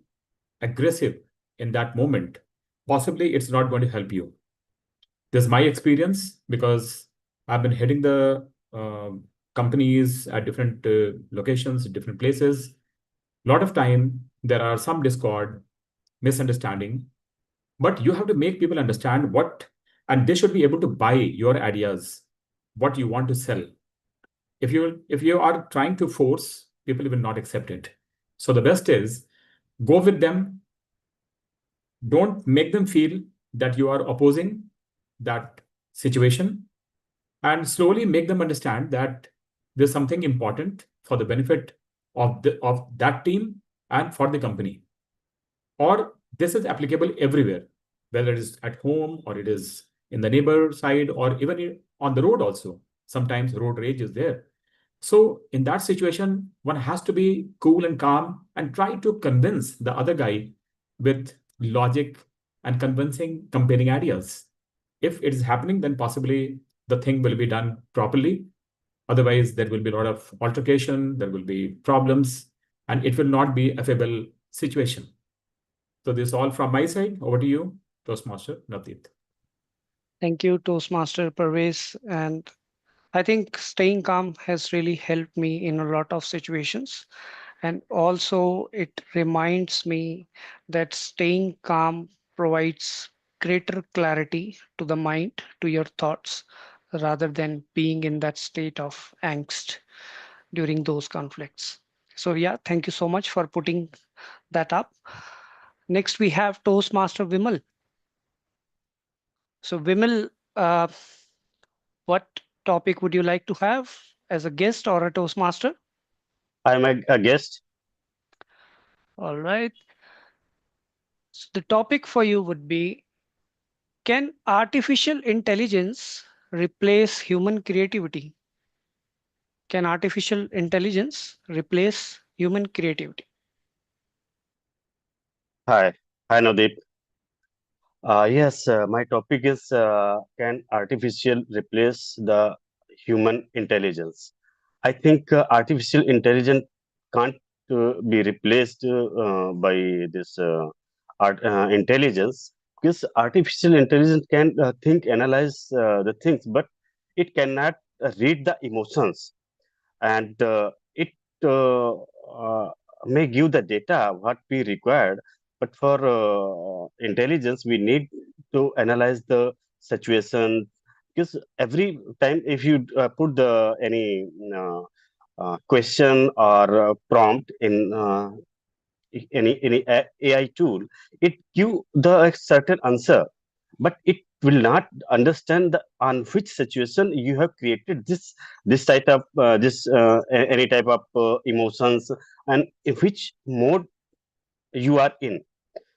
aggressive in that moment, possibly it's not going to help you. This is my experience because I've been heading the companies at different locations, different places. A lot of time there are some discord, misunderstanding, but you have to make people understand what, and they should be able to buy your ideas, what you want to sell. If you are trying to force, people will not accept it. So the best is go with them. Don't make them feel that you are opposing that situation, and slowly make them understand that there's something important for the benefit of that team and for the company. Or this is applicable everywhere, whether it is at home or it is in the neighbor side or even on the road also. Sometimes road rage is there. So in that situation, one has to be cool and calm and try to convince the other guy with logic and convincing comparing ideas. If it is happening, then possibly the thing will be done properly. Otherwise, there will be a lot of altercation, there will be problems, and it will not be a favorable situation. So this is all from my side. Over to you, Toastmaster Navdeep. Thank you, Toastmaster Parvesh. And I think staying calm has really helped me in a lot of situations. And also, it reminds me that staying calm provides greater clarity to the mind, to your thoughts, rather than being in that state of angst during those conflicts. So, yeah, thank you so much for putting that up. Next, we have Toastmaster Vimal. So, Vimal, what topic would you like to have as a guest or a Toastmaster? I'm a guest. All right. So the topic for you would be, can artificial intelligence replace human creativity? Can artificial intelligence replace human creativity? Hi. Hi, Nadeep. Yes, my topic is can artificial replace the human intelligence? I think artificial intelligence can't be replaced by this intelligence, because artificial intelligence can think, analyze the things, but it cannot read the emotions, and it uh, uh, may give the data what we required, but for intelligence we need to analyze the situation, because every time if you put the any question or prompt in any AI tool, it give the certain answer, but it will not understand the, on which situation you have created this type of any type of emotions, and in which mode you are in.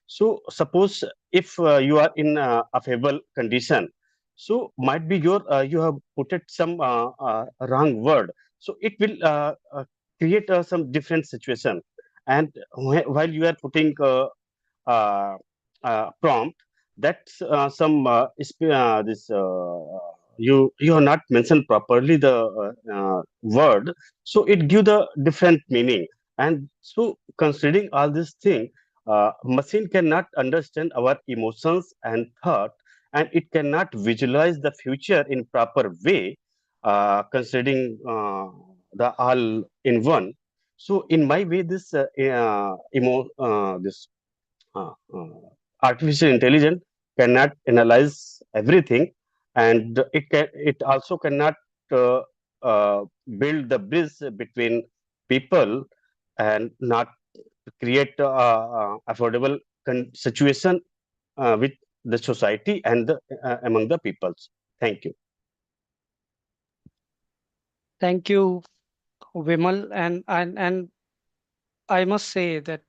So suppose if you are in a favorable condition, so might be you have put it some wrong word, so it will create some different situation. And while you are putting prompt, that's some this you have not mentioned properly the word, so it give the different meaning. And so considering all this thing, machine cannot understand our emotions and thought, and it cannot visualize the future in proper way, considering the all in one. So in my way, this this uh, uh, artificial intelligence cannot analyze everything, and it also cannot uh, build the bridge between people, and not create affordable situation with the society and among the peoples. Thank you. Thank you, Vimal. And I must say that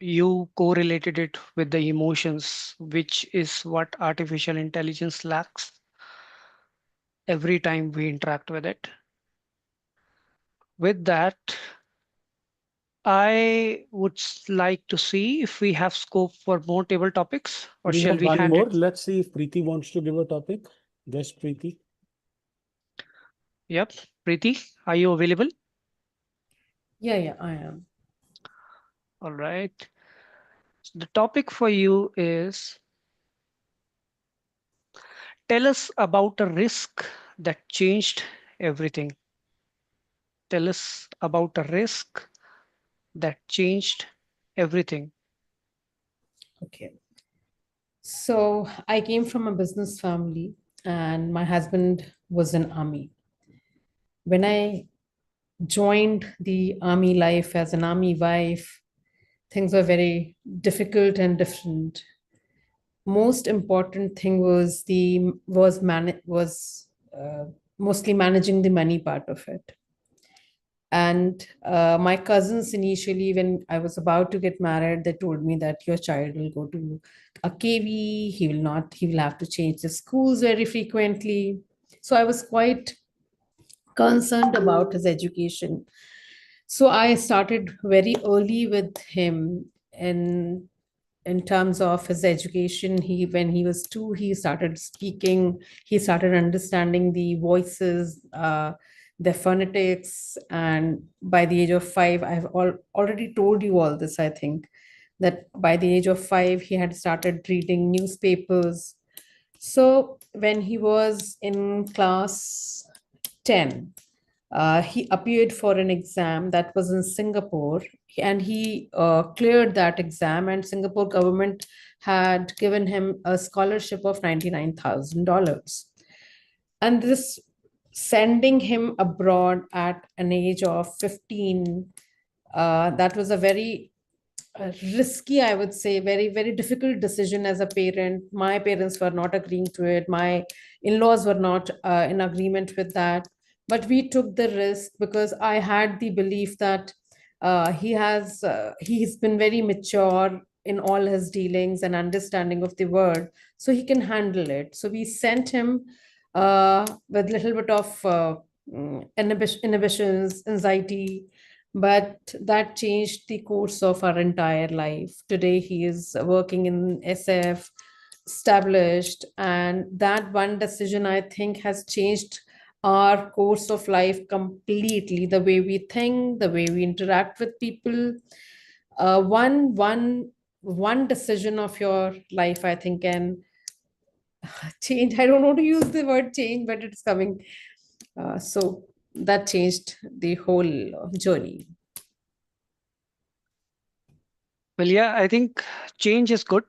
you correlated it with the emotions, which is what artificial intelligence lacks every time we interact with it. With that, I would like to see if we have scope for more table topics, or We shall have we one hand more. it? Let's see if Preeti wants to give a topic. Yes, Preeti. Yep. Preeti, are you available? Yeah, I am. All right. So the topic for you is, tell us about a risk that changed everything. Tell us about a risk that changed everything. Okay. So I came from a business family, and my husband was in army. When I joined the army life as an army wife, things were very difficult and different. Most important thing was uh, mostly managing the money part of it. And my cousins, initially, when I was about to get married, they told me that your child will go to a KV. He will have to change the schools very frequently. So I was quite concerned about his education. So I started very early with him in terms of his education. When he was 2, he started speaking, he started understanding the voices, the phonetics, and by the age of 5, already told you all this, I think, that by the age of 5 he had started reading newspapers. So when he was in class 10, he appeared for an exam that was in Singapore, and he cleared that exam, and Singapore government had given him a scholarship of $99,000. And this sending him abroad at an age of 15, that was a very risky, I would say, very, very difficult decision as a parent. My parents were not agreeing to it. My in-laws were not in agreement with that. But we took the risk because I had the belief that he's been very mature in all his dealings and understanding of the world, so he can handle it. So we sent him with little bit of inhibitions, anxiety, but that changed the course of our entire life. Today, he is working in SF, established, and that one decision, I think, has changed our course of life completely. The way we think, the way we interact with people. One decision of your life, I think, can change. I don't want to use the word change, but it's coming. So that changed the whole journey. Well, yeah, I think change is good.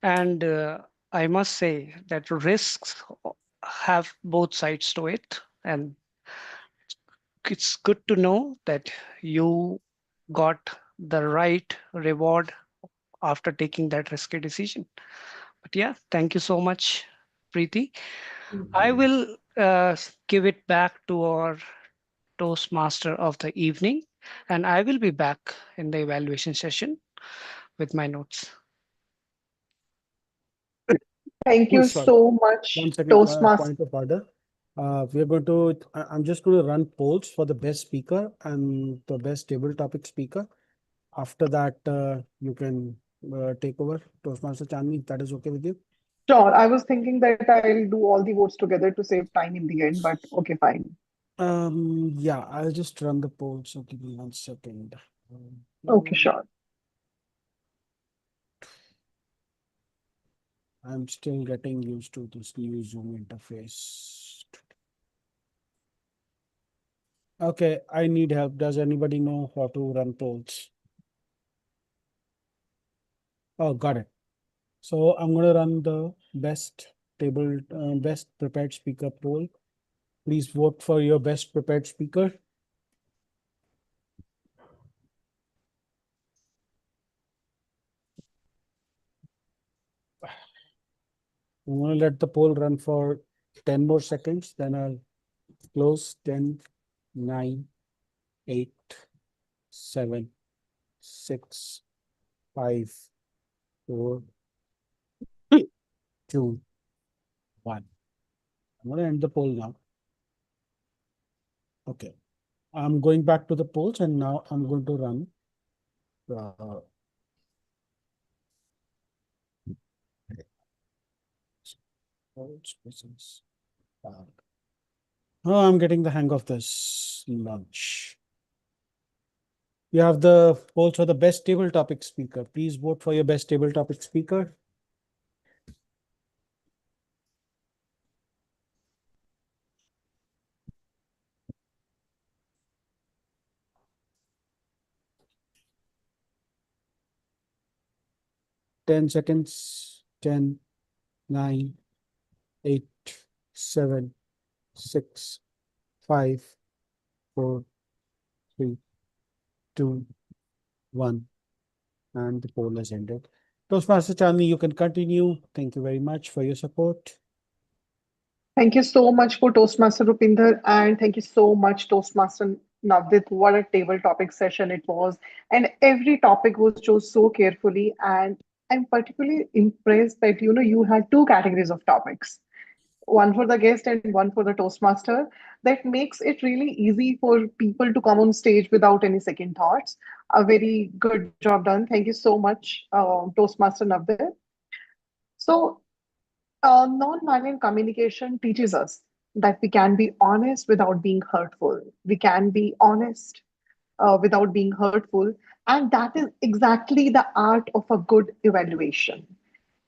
And I must say that risks have both sides to it. And it's good to know that you got the right reward after taking that risky decision. But yeah, thank you so much, Preeti. I will give it back to our Toastmaster of the evening, and I will be back in the evaluation session with my notes. Thank Oh, you sorry. so much, 1 second, Toastmaster. point of order. We're going to, I'm just going to run polls for the best speaker and the best table topic speaker. After that, you can take over, Toastmaster Chandni, if that is okay with you. Sure, I was thinking that I'll do all the votes together to save time in the end, but okay, fine. Yeah, I'll just run the poll. So give me 1 second. Okay, sure. I'm still getting used to this new Zoom interface. Okay, I need help. Does anybody know how to run polls? Oh, got it. So I'm going to run the best prepared speaker poll. Please vote for your best prepared speaker. I'm going to let the poll run for 10 more seconds. Then I'll close. 10, 9, 8, 7, 6, 5, 4, 2, 1. I'm going to end the poll now. Okay. I'm going back to the polls, and now I'm going to run polls business. Oh, I'm getting the hang of this lunch. You have the polls for the best table topic speaker. Please vote for your best table topic speaker. Ten seconds. 10, 9, 8, 7, 6, 5, 4, 3, 2, 1. And the poll has ended. Toastmaster Chandni, you can continue. Thank you very much for your support. Thank you so much for Toastmaster Rupinder, and thank you so much, Toastmaster Navdit. What a table topic session it was. And every topic was chosen so carefully. And I'm particularly impressed that you had two categories of topics. One for the guest and one for the Toastmaster. That makes it really easy for people to come on stage without any second thoughts. A very good job done. Thank you so much, Toastmaster Navdeep. So, non-violent communication teaches us that we can be honest without being hurtful. We can be honest without being hurtful. And that is exactly the art of a good evaluation.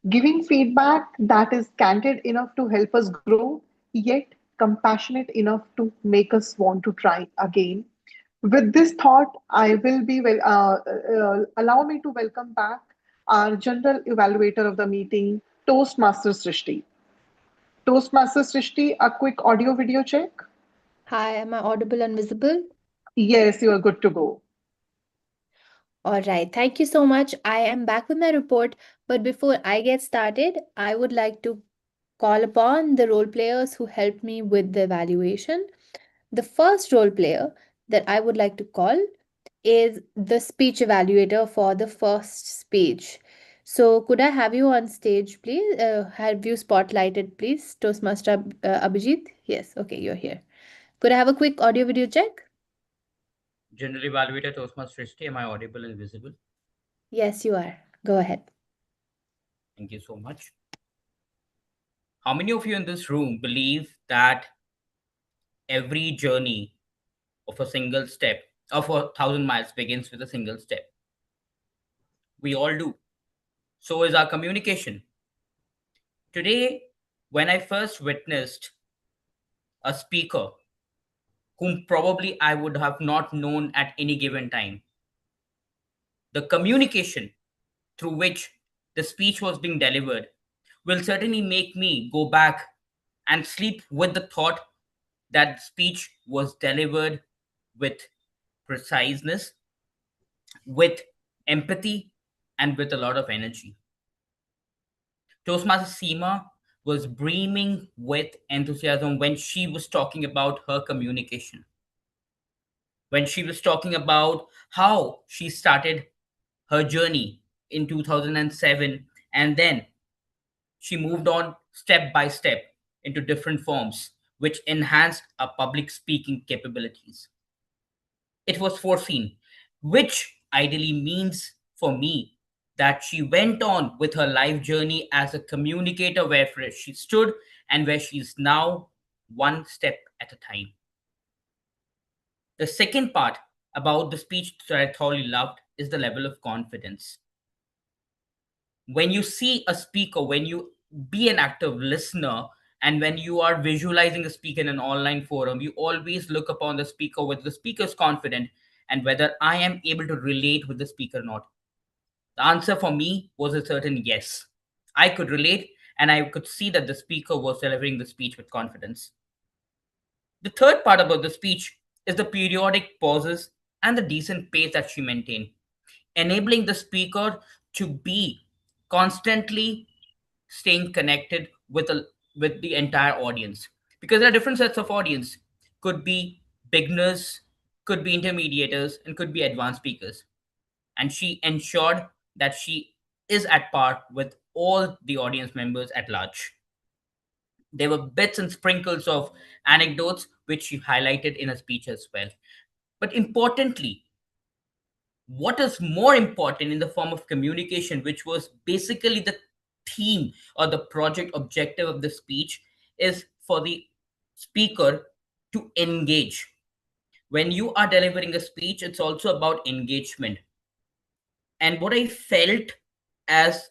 Giving feedback that is candid enough to help us grow, yet compassionate enough to make us want to try again. With this thought, I will be allow me to welcome back our general evaluator of the meeting, Toastmaster Srishti. Toastmaster Srishti, a quick audio video check. Hi, am I audible and visible? Yes, you are good to go. All right, thank you so much. I am back with my report, but before I get started, I would like to call upon the role players who helped me with the evaluation. The first role player that I would like to call is the speech evaluator for the first speech. So, could I have you on stage, please? Have you spotlighted, please, Toastmaster Abhijit? Yes, okay, you're here. Could I have a quick audio video check? General Evaluator Toastmaster Srishti, am I audible and visible? Yes, you are. Go ahead. Thank you so much. How many of you in this room believe that every journey of a single step of 1,000 miles begins with a single step? We all do. So is our communication. Today, when I first witnessed a speaker whom probably I would have not known at any given time, the communication through which the speech was being delivered will certainly make me go back and sleep with the thought that speech was delivered with preciseness, with empathy, and with a lot of energy. Toastmaster Seema was brimming with enthusiasm when she was talking about her communication, when she was talking about how she started her journey in 2007, and then she moved on step by step into different forms, which enhanced her public speaking capabilities. It was foreseen, which ideally means for me that she went on with her life journey as a communicator where she stood and where she is now, one step at a time. The second part about the speech that I thoroughly loved is the level of confidence. When you see a speaker, when you be an active listener, and when you are visualizing a speaker in an online forum, you always look upon the speaker whether the speaker is confident and whether I am able to relate with the speaker or not. The answer for me was a certain yes. I could relate and I could see that the speaker was delivering the speech with confidence. The third part about the speech is the periodic pauses and the decent pace that she maintained, enabling the speaker to be constantly staying connected with the entire audience, because there are different sets of audience. Could be beginners, could be intermediators, and could be advanced speakers, and she ensured that she is at par with all the audience members at large. There were bits and sprinkles of anecdotes which she highlighted in her speech as well. But importantly, what is more important in the form of communication, which was basically the theme or the project objective of the speech, is for the speaker to engage. When you are delivering a speech, it's also about engagement. And what I felt as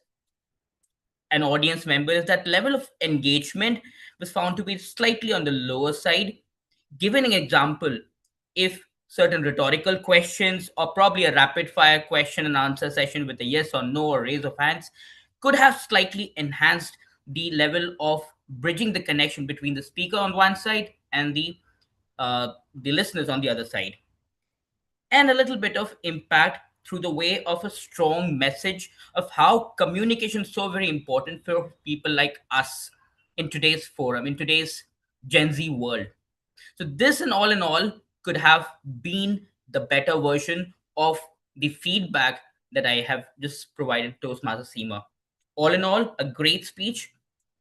an audience member is that level of engagement was found to be slightly on the lower side. Given an example, if certain rhetorical questions or probably a rapid fire question and answer session with a yes or no or raise of hands could have slightly enhanced the level of bridging the connection between the speaker on one side and the listeners on the other side, and a little bit of impact through the way of a strong message of how communication is so very important for people like us in today's forum, in today's Gen Z world. So this and all in all could have been the better version of the feedback that I have just provided Toastmaster Seema. All in all, a great speech,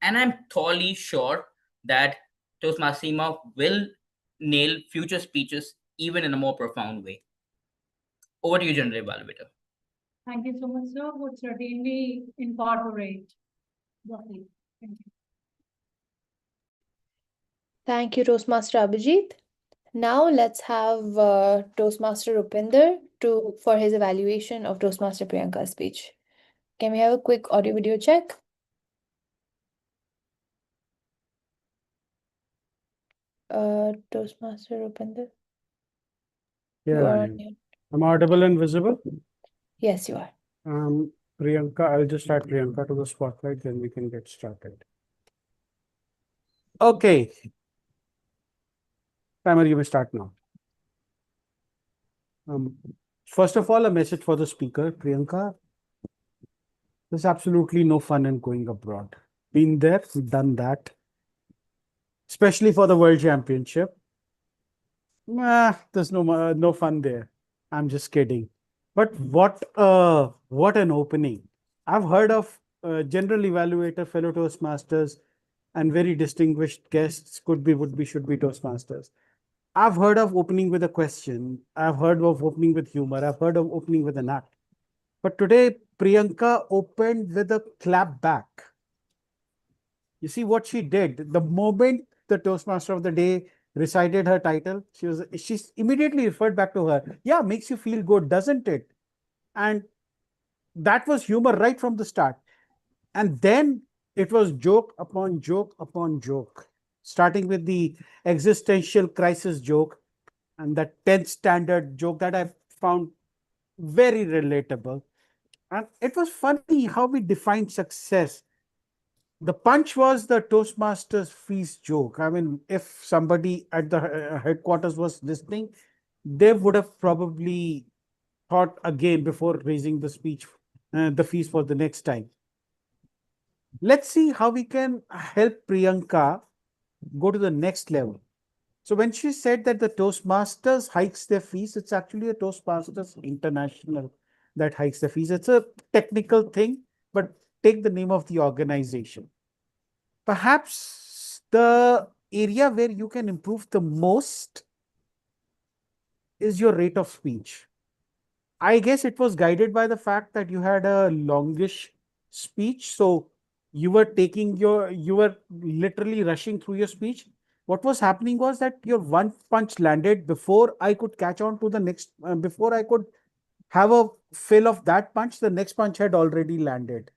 and I'm totally sure that Toastmaster Seema will nail future speeches even in a more profound way. Over to you, General Evaluator. Thank you so much, sir. Would certainly incorporate. Lovely. Thank you. Thank you, Toastmaster Abhijit. Now let's have Toastmaster Rupinder for his evaluation of Toastmaster Priyanka's speech. Can we have a quick audio video check? Toastmaster Rupinder. Yeah, You are I on am. mute. I'm audible and visible. Yes, you are. Priyanka, I'll just add Priyanka to the spotlight, then we can get started. Okay. Timer, you may start now. First of all, a message for the speaker, Priyanka. There's absolutely no fun in going abroad. Been there, done that, especially for the World Championship. There's no fun there. I'm just kidding. But what an opening. I've heard of general evaluator, fellow Toastmasters, and very distinguished guests, could be, would be, should be Toastmasters. I've heard of opening with a question. I've heard of opening with humor. I've heard of opening with an act. But today, Priyanka opened with a clap back. You see what she did? The moment the Toastmaster of the day recited her title, she's immediately referred back to her. Yeah, makes you feel good, doesn't it? And that was humor right from the start. And then it was joke upon joke upon joke, starting with the existential crisis joke and that 10th standard joke that I found very relatable. And it was funny how we defined success. The punch was the Toastmasters feast joke. I mean, if somebody at the headquarters was listening, they would have probably thought again before raising the fees for the next time. Let's see how we can help Priyanka go to the next level. So when she said that the Toastmasters hikes their fees, it's actually a Toastmasters International that hikes the fees. It's a technical thing, but take the name of the organization. Perhaps the area where you can improve the most is your rate of speech. I guess it was guided by the fact that you had a longish speech. So you were literally rushing through your speech. What was happening was that your one punch landed before I could catch on to the next, before I could have a fill of that punch, the next punch had already landed.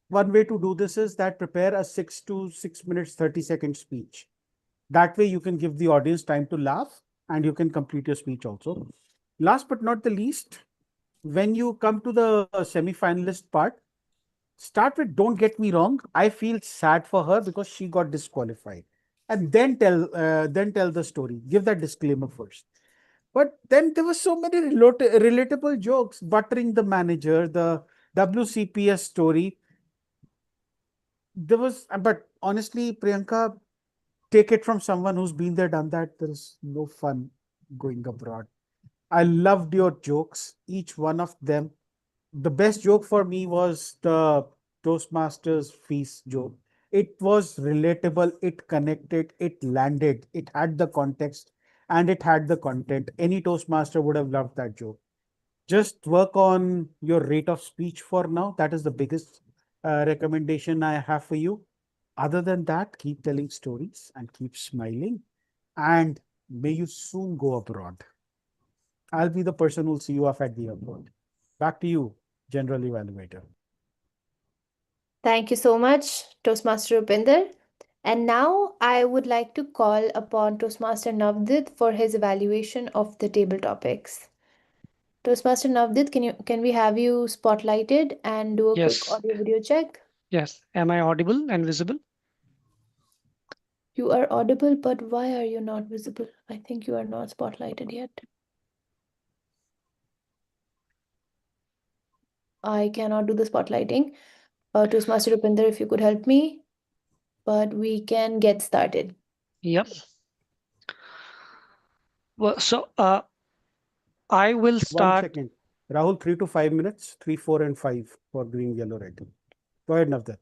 One way to do this is that prepare a 6 to 6 minutes, 30-second speech. That way you can give the audience time to laugh and you can complete your speech also. Last but not the least, when you come to the semi-finalist part, start with don't get me wrong. I feel sad for her because she got disqualified. And then tell the story. Give that disclaimer first. But then there were so many relatable jokes, buttering the manager, the WCPS story. But honestly, Priyanka, take it from someone who's been there, done that. There is no fun going abroad. I loved your jokes, each one of them. The best joke for me was the Toastmasters feast joke. It was relatable, it connected, it landed, it had the context, and it had the content. Any Toastmaster would have loved that joke. Just work on your rate of speech for now. That is the biggest recommendation I have for you. Other than that, keep telling stories and keep smiling. And may you soon go abroad. I'll be the person who'll see you off at the airport. Back to you, General Evaluator. Thank you so much, Toastmaster Rupinder. And now I would like to call upon Toastmaster Navdit for his evaluation of the table topics. Toastmaster Navdit, can we have you spotlighted and do a quick Yes. audio video check? Yes. Am I audible and visible? You are audible, but why are you not visible? I think you are not spotlighted yet. I cannot do the spotlighting. Toastmaster Rupinder, if you could help me, but we can get started. Yep. Well, so I will 1 start. second. Rahul, 3 to 5 minutes, 3, 4, and 5 for green, yellow, red. Go ahead, Navdat.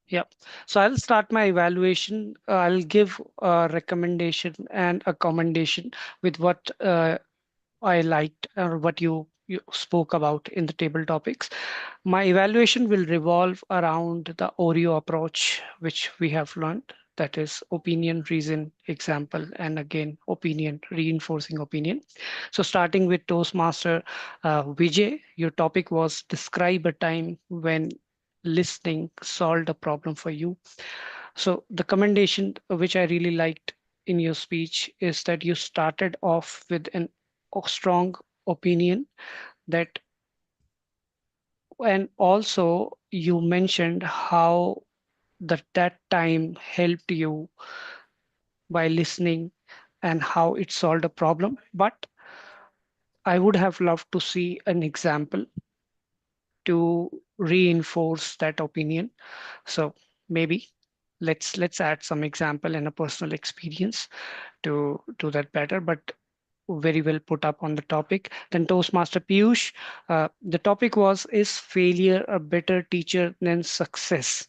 Yep. So I'll start my evaluation. I'll give a recommendation and a commendation with what I liked or what you spoke about in the table topics. My evaluation will revolve around the Oreo approach, which we have learned. That is opinion, reason, example, and again, opinion, reinforcing opinion. So starting with Toastmaster Vijay, your topic was describe a time when listening solved a problem for you. So the commendation which I really liked in your speech is that you started off with a strong opinion that, and also you mentioned how that time helped you by listening and how it solved a problem. But I would have loved to see an example to reinforce that opinion. So maybe let's add some example and a personal experience to do that better. But very well put up on the topic. Then Toastmaster Piyush, the topic was, is failure a better teacher than success?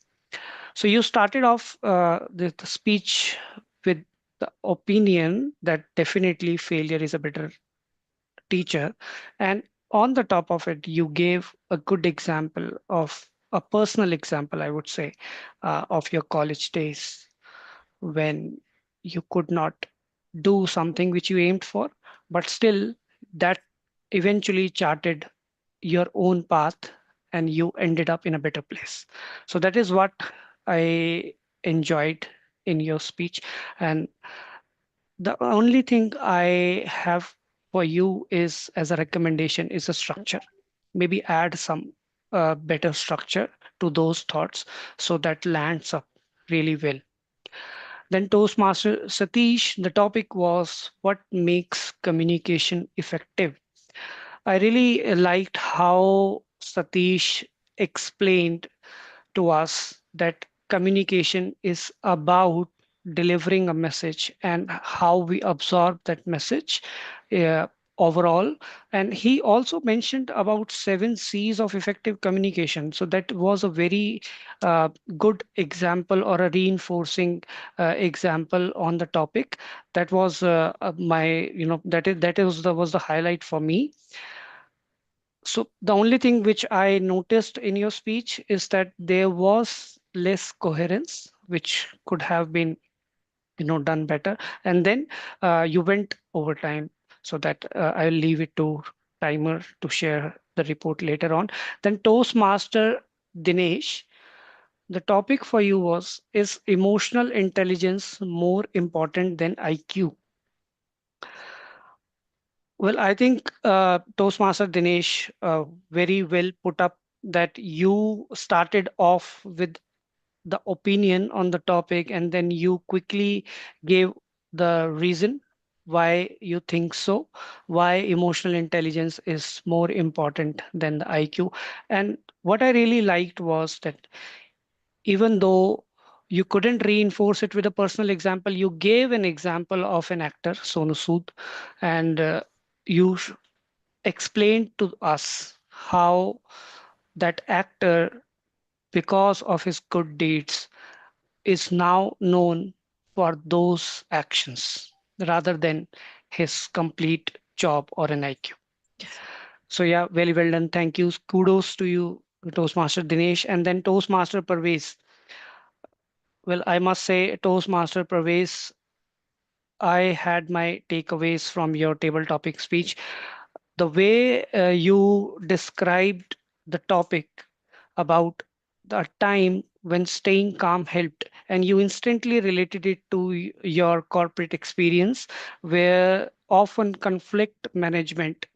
So you started off the speech with the opinion that definitely failure is a better teacher. And on the top of it, you gave a good example of a personal example, I would say, of your college days when you could not do something which you aimed for, but still that eventually charted your own path and you ended up in a better place. So that is what I enjoyed in your speech. And the only thing I have for you is, as a recommendation, is a structure. Maybe add some better structure to those thoughts so that lands up really well. Then Toastmaster Satish, the topic was what makes communication effective. I really liked how Satish explained to us that communication is about delivering a message and how we absorb that message uh, overall. And he also mentioned about 7 C's of effective communication. So that was a very good example or a reinforcing example on the topic. That was my, was the highlight for me. So the only thing which I noticed in your speech is that there was less coherence, which could have been, done better. And then you went over time, so that I'll leave it to timer to share the report later on. Then Toastmaster Dinesh, the topic for you was, is emotional intelligence more important than IQ? Well, I think Toastmaster Dinesh very well put up that you started off with the opinion on the topic and then you quickly gave the reason why you think so, why emotional intelligence is more important than the IQ. And what I really liked was that even though you couldn't reinforce it with a personal example, you gave an example of an actor, Sonu Sood, and you explained to us how that actor, because of his good deeds, is now known for those actions rather than his complete job or an IQ. So yeah, very well done. Thank you. Kudos to you, Toastmaster Dinesh. And then Toastmaster Parvez. Well, I must say, Toastmaster Parvez, I had my takeaways from your table topic speech. The way you described the topic about the time when staying calm helped, and you instantly related it to your corporate experience, where often conflict management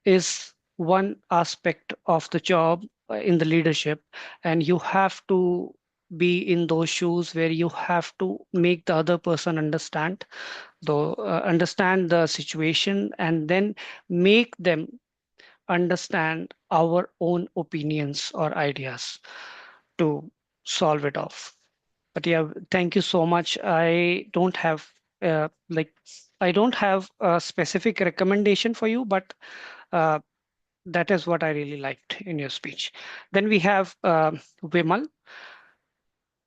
is one aspect of the job in the leadership, and you have to be in those shoes where you have to make the other person understand the situation and then make them understand our own opinions or ideas to solve it off. But yeah, thank you so much. Uh, like I don't have a specific recommendation for you, but uh, that is what I really liked in your speech. Then we have Vimal.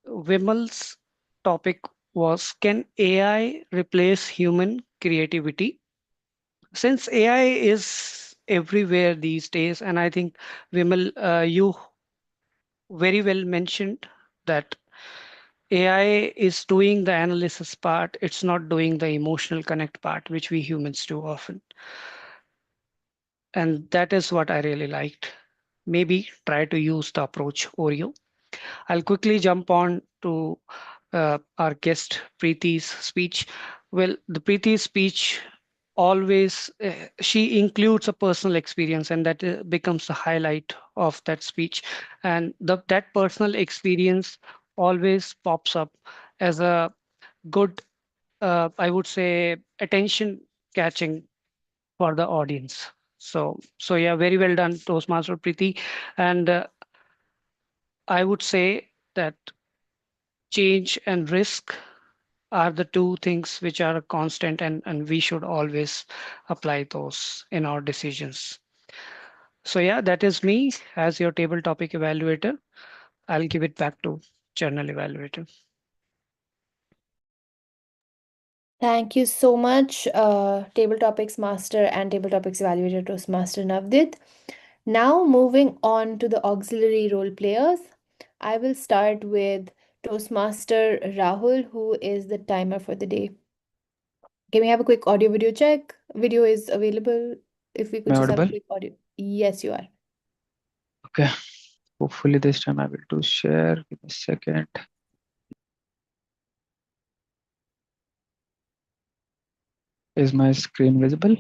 Vimal's topic was, can AI replace human creativity? Since AI is everywhere these days, and I think Vimal, you very well mentioned that AI is doing the analysis part, it's not doing the emotional connect part, which we humans do often. And that is what I really liked. Maybe try to use the approach Oreo. I'll quickly jump on to our guest Preeti's speech. Well, the Preeti's speech always she includes a personal experience, and that becomes the highlight of that speech. And that personal experience always pops up as a good, I would say, attention catching for the audience. So yeah, very well done, Toastmaster Preeti. And I would say that change and risk are the two things which are constant, and we should always apply those in our decisions. So yeah, that is me as your table topic evaluator. I'll give it back to journal evaluator. Thank you so much, Table Topics Master and Table Topics Evaluator Toastmaster Navdit. Now moving on to the auxiliary role players. I will start with Toastmaster Rahul, who is the timer for the day. Can we have a quick audio video check? Video is available. If we Am could I just have a audible? quick audio. Yes, you are. Okay. Hopefully this time I will do share. Give me a second. Is my screen visible?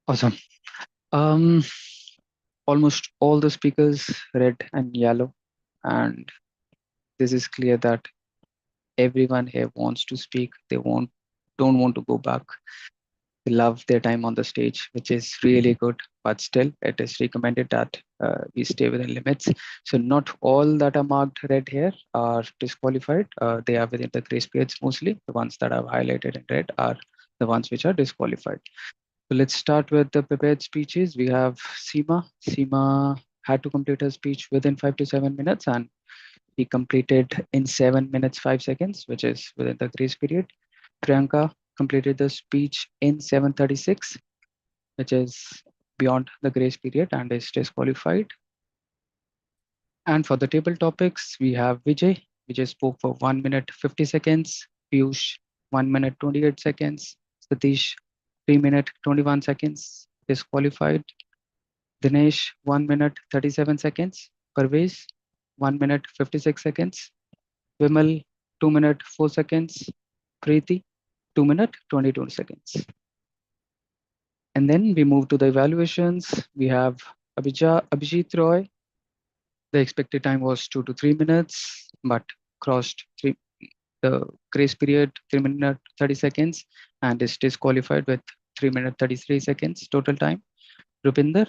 Awesome. Almost all the speakers red and yellow, and this is clear that everyone here wants to speak. They don't want to go back. They love their time on the stage, which is really good. But still, it is recommended that we stay within limits. So not all that are marked red here are disqualified. They are within the grace periods mostly. The ones that I've highlighted in red are the ones which are disqualified. So let's start with the prepared speeches. We have Seema. Seema had to complete her speech within 5 to 7 minutes, and he completed in 7 minutes 5 seconds, which is within the grace period. Priyanka completed the speech in 7:36, which is beyond the grace period and is disqualified. And for the table topics, we have Vijay. Vijay spoke for 1 minute 50 seconds. Piyush 1 minute 28 seconds. Satish 3 minute 21 seconds, disqualified. Dinesh 1 minute 37 seconds. Parvez 1 minute 56 seconds. Vimal 2 minute 4 seconds. Preeti 2 minute 22 seconds. And then we move to the evaluations. We have Abhijit Roy. The expected time was 2 to 3 minutes, but crossed the grace period 3 minutes 30 seconds and is disqualified with 3 minutes 33 seconds total time. Rupinder,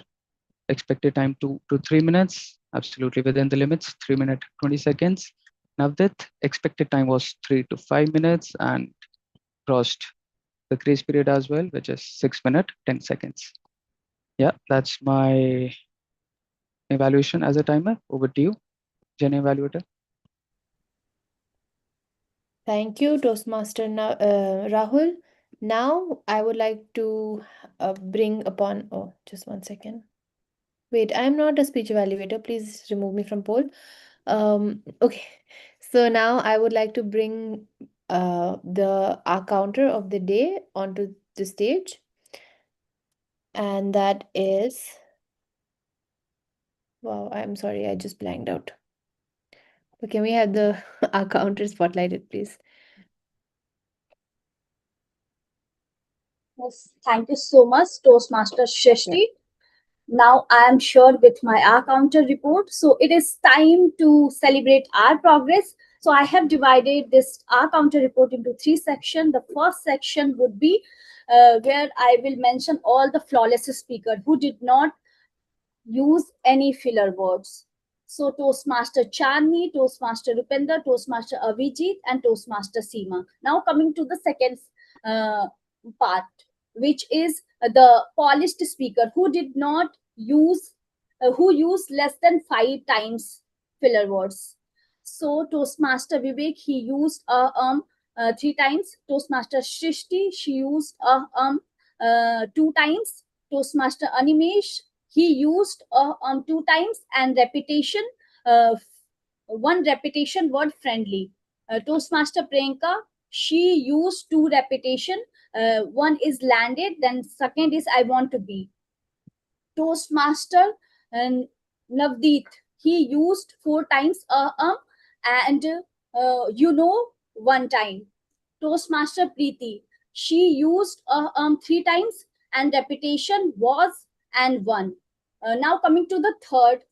expected time 2 to 3 minutes, absolutely within the limits, 3 minutes 20 seconds. Navdit, expected time was 3 to 5 minutes and crossed the grace period as well, which is 6 minutes 10 seconds. Yeah, that's my evaluation as a timer. Over to you, Jenny Evaluator. Thank you, Toastmaster Rahul. Now I would like to bring upon, oh, just 1 second. Wait, I'm not a speech evaluator. Please remove me from poll. Okay, so now I would like to bring our counter of the day onto the stage. And that is, wow, I'm sorry, I just blanked out. But can we have the our counter spotlighted, please? Yes, thank you so much, Toastmaster Shrishti. Now I am sure with my R counter report. So it is time to celebrate our progress. So I have divided this R counter report into 3 sections. The first section would be where I will mention all the flawless speakers who did not use any filler words. So Toastmaster Chandni, Toastmaster Rupinder, Toastmaster Avijit, and Toastmaster Seema. Now coming to the second part, which is the polished speaker who did not use, who used less than 5 times filler words. So Toastmaster Vivek, he used 3 times. Toastmaster Shrishti, she used 2 times. Toastmaster Animesh, he used 2 times, and repetition, one repetition word friendly. Toastmaster Priyanka, she used 2 repetition. One is landed, then second is I want to be. Toastmaster and Navdeep, he used 4 times And one time, Toastmaster Preeti, she used 3 times, and repetition was and one. Now coming to the third,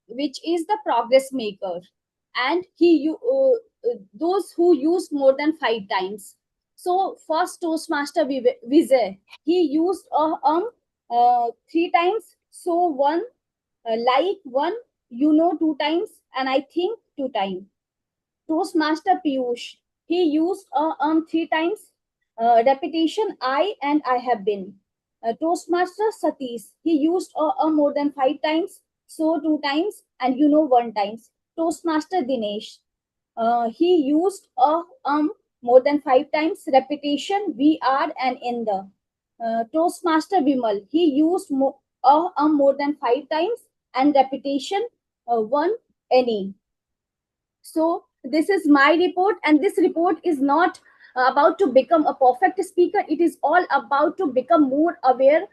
which is the progress maker, and those who used more than 5 times. So first Toastmaster Vijay, he used 3 times, so one, like one, 2 times, and I think 2 times. Toastmaster Piyush, he used 3 times, repetition I have been. Toastmaster Satish, he used more than 5 times, so 2 times, and 1 times. Toastmaster Dinesh, he used more than 5 times, repetition we are and in the. Toastmaster Vimal, he used more than 5 times, and repetition one any. So this is my report, and this report is not about to become a perfect speaker. It is all about to become more aware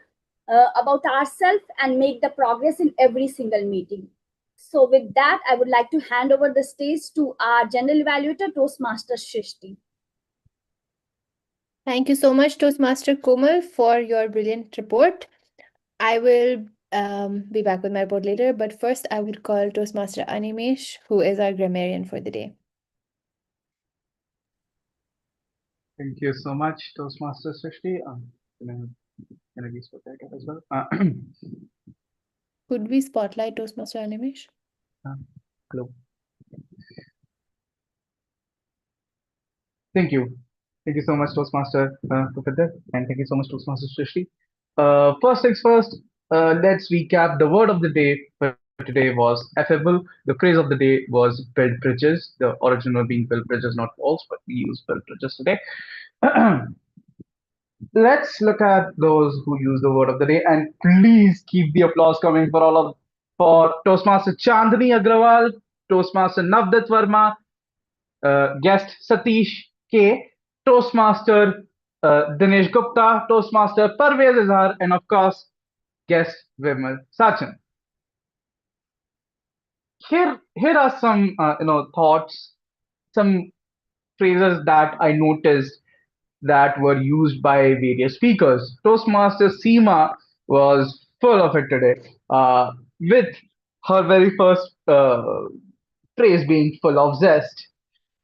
about ourselves and make the progress in every single meeting. So with that, I would like to hand over the stage to our general evaluator, Toastmaster Shrishti. Thank you so much, Toastmaster Komal, for your brilliant report. I will be back with my report later, but first I will call Toastmaster Animesh, who is our grammarian for the day. Thank you so much, Toastmaster Srishti. Can I be spotlighted as well? Could we spotlight Toastmaster Animesh? Hello. Thank you. Thank you so much, Toastmaster Pupender, and thank you so much, Toastmaster Srishti. First things first, let's recap. The word of the day for today was affable. The phrase of the day was build bridges. The original being build bridges, not walls, but we use build bridges today. Let's look at those who use the word of the day, and please keep the applause coming for Toastmaster Chandni Aggarwal, Toastmaster Navdat Verma, guest Satish K, Toastmaster Dinesh Gupta, Toastmaster Parvez Azhar, and of course, guest Vimal Sachin. Here are some thoughts, some phrases that I noticed that were used by various speakers. Toastmaster Seema was full of it today, with her very first phrase being full of zest.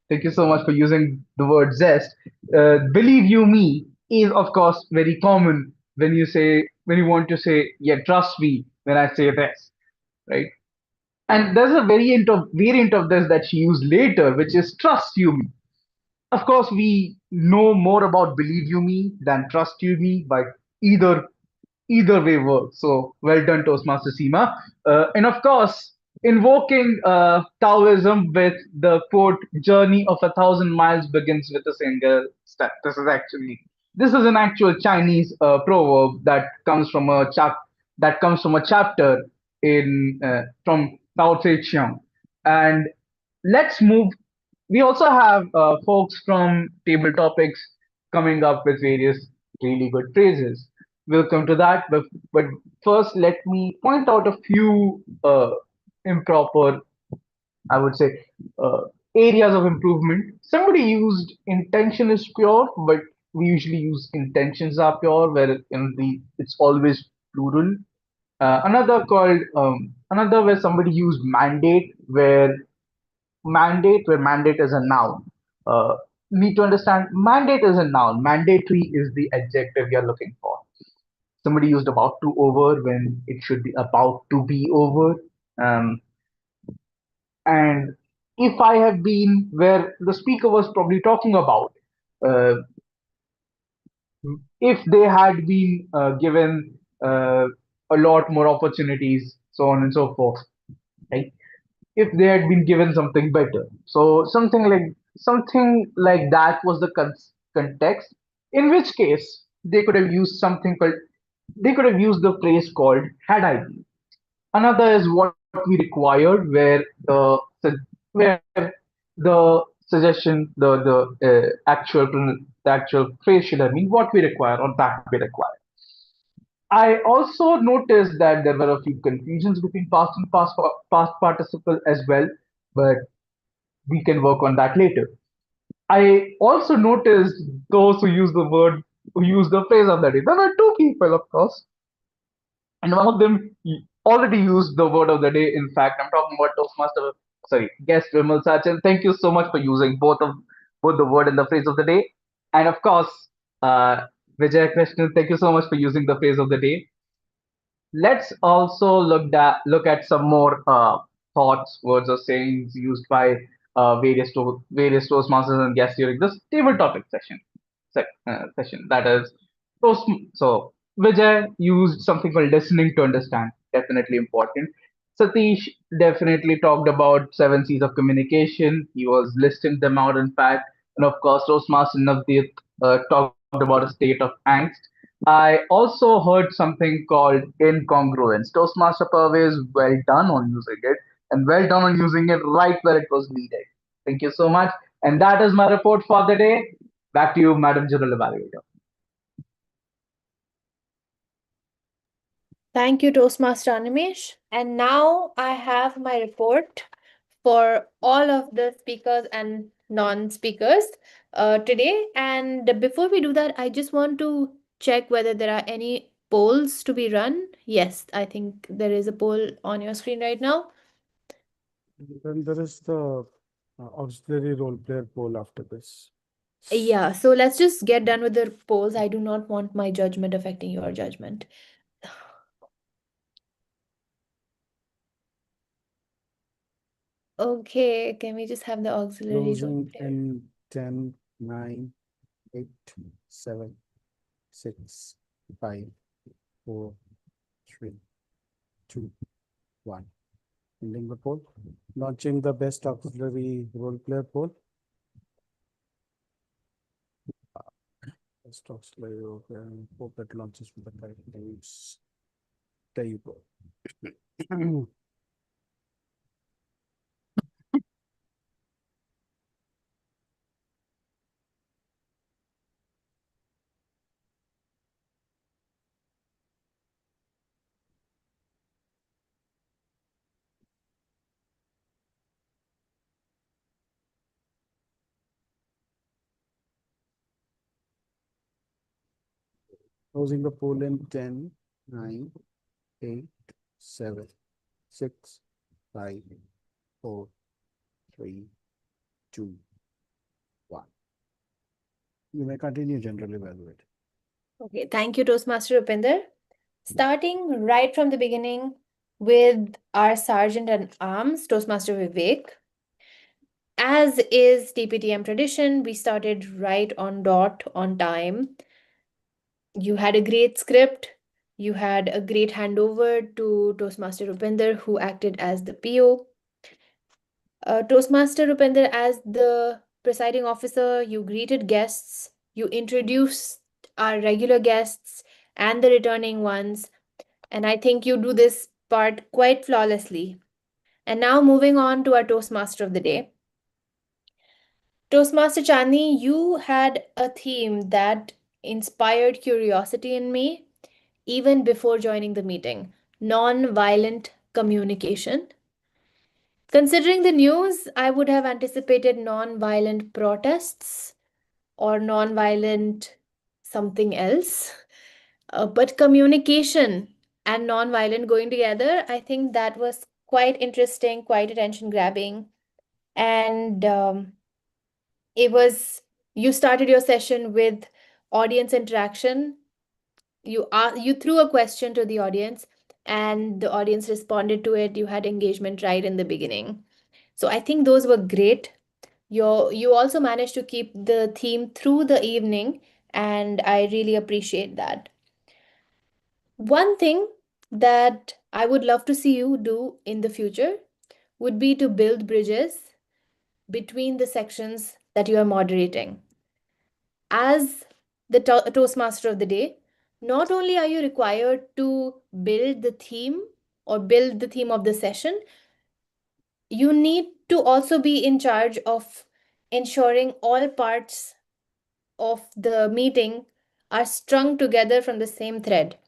Thank you so much for using the word zest. Believe you me is of course very common when you want to say, yeah, trust me when I say this, right? And there's a variant of this that she used later, which is trust you me. Of course, we know more about believe you me than trust you me, but either either way works. So well done, Toastmaster Seema. And of course, invoking Taoism with the quote, "Journey of 1,000 miles begins with a single step." This is an actual Chinese proverb that comes from a chapter in from Tao Te Ching. And let's move. We also have folks from Table Topics coming up with various really good phrases. We'll come to that, but first, let me point out a few improper, I would say, uh, areas of improvement. Somebody used intention is pure, but we usually use intentions are pure, where it's always plural. Another where somebody used mandate is a noun. Need to understand mandate is a noun. Mandatory is the adjective you're looking for. Somebody used about to over when it should be about to be over. Um, and if I have been where the speaker was probably talking about, uh, if they had been given a lot more opportunities, so on and so forth, right? If they had been given something better. So something like that was the context. In which case they could have used they could have used the phrase called had I been. Another is what we required, where the suggestion the actual phrase should have been what we require or that we require. I also noticed that there were a few confusions between past and past participle as well, but we can work on that later. I also noticed those who use the phrase of the day. There were two people, of course, and one of them already used the word of the day. In fact, I'm talking about guest Vimal Sachin. Thank you so much for using both the word and the phrase of the day. And of course, uh, Vijay Krishnan, thank you so much for using the phrase of the day. Let's also look at some more thoughts, words, or sayings used by various Toastmasters and guests during this table topic session. That is, so Vijay used something called listening to understand. Definitely important. Satish definitely talked about 7 C's of communication. He was listing them out, in fact. And of course, Toastmaster Navdeep talked about a state of angst. I also heard something called incongruence. Toastmaster Purvey is well done on using it, and well done on using it right where it was needed. Thank you so much. And that is my report for the day. Back to you, Madam General Evaluator. Thank you, Toastmaster Animesh. And now I have my report for all of the speakers and non-speakers today. And before we do that, I just want to check whether there are any polls to be run. Yes, I think there is a poll on your screen right now. Then there is the auxiliary role player poll after this. Yeah, so let's just get done with the polls. I do not want my judgment affecting your judgment. Okay, can we just have the auxiliary role Closing player? in 10, 9, 8, 7, 6, 5, 4, 3, 2, 1. Ending the poll. Launching the best auxiliary role player poll. Best auxiliary role player. Hope it launches with the correct names. There you go. Closing the poll in 10, 9, 8, 7, 6, 5, 4, 3, 2, 1. You may continue, General Evaluate. Okay, thank you, Toastmaster Upinder. Starting right from the beginning with our Sergeant at Arms, Toastmaster Vivek. As is TPTM tradition, we started right on dot on time. You had a great script. You had a great handover to Toastmaster Rupinder, who acted as the PO. Toastmaster Rupinder, as the presiding officer, you greeted guests, you introduced our regular guests and the returning ones, and I think you do this part quite flawlessly. And now moving on to our Toastmaster of the day. Toastmaster Chandni, you had a theme that inspired curiosity in me even before joining the meeting: non-violent communication. Considering the news, I would have anticipated non-violent protests or non-violent something else. But communication and non-violent going together, I think that was quite interesting, quite attention grabbing. And you started your session with audience interaction. You threw a question to the audience and the audience responded to it. You had engagement right in the beginning. So I think those were great. You also managed to keep the theme through the evening, and I really appreciate that. One thing that I would love to see you do in the future would be to build bridges between the sections that you are moderating. As the Toastmaster of the day, not only are you required to build the theme or build the theme of the session, you need to also be in charge of ensuring all parts of the meeting are strung together from the same thread.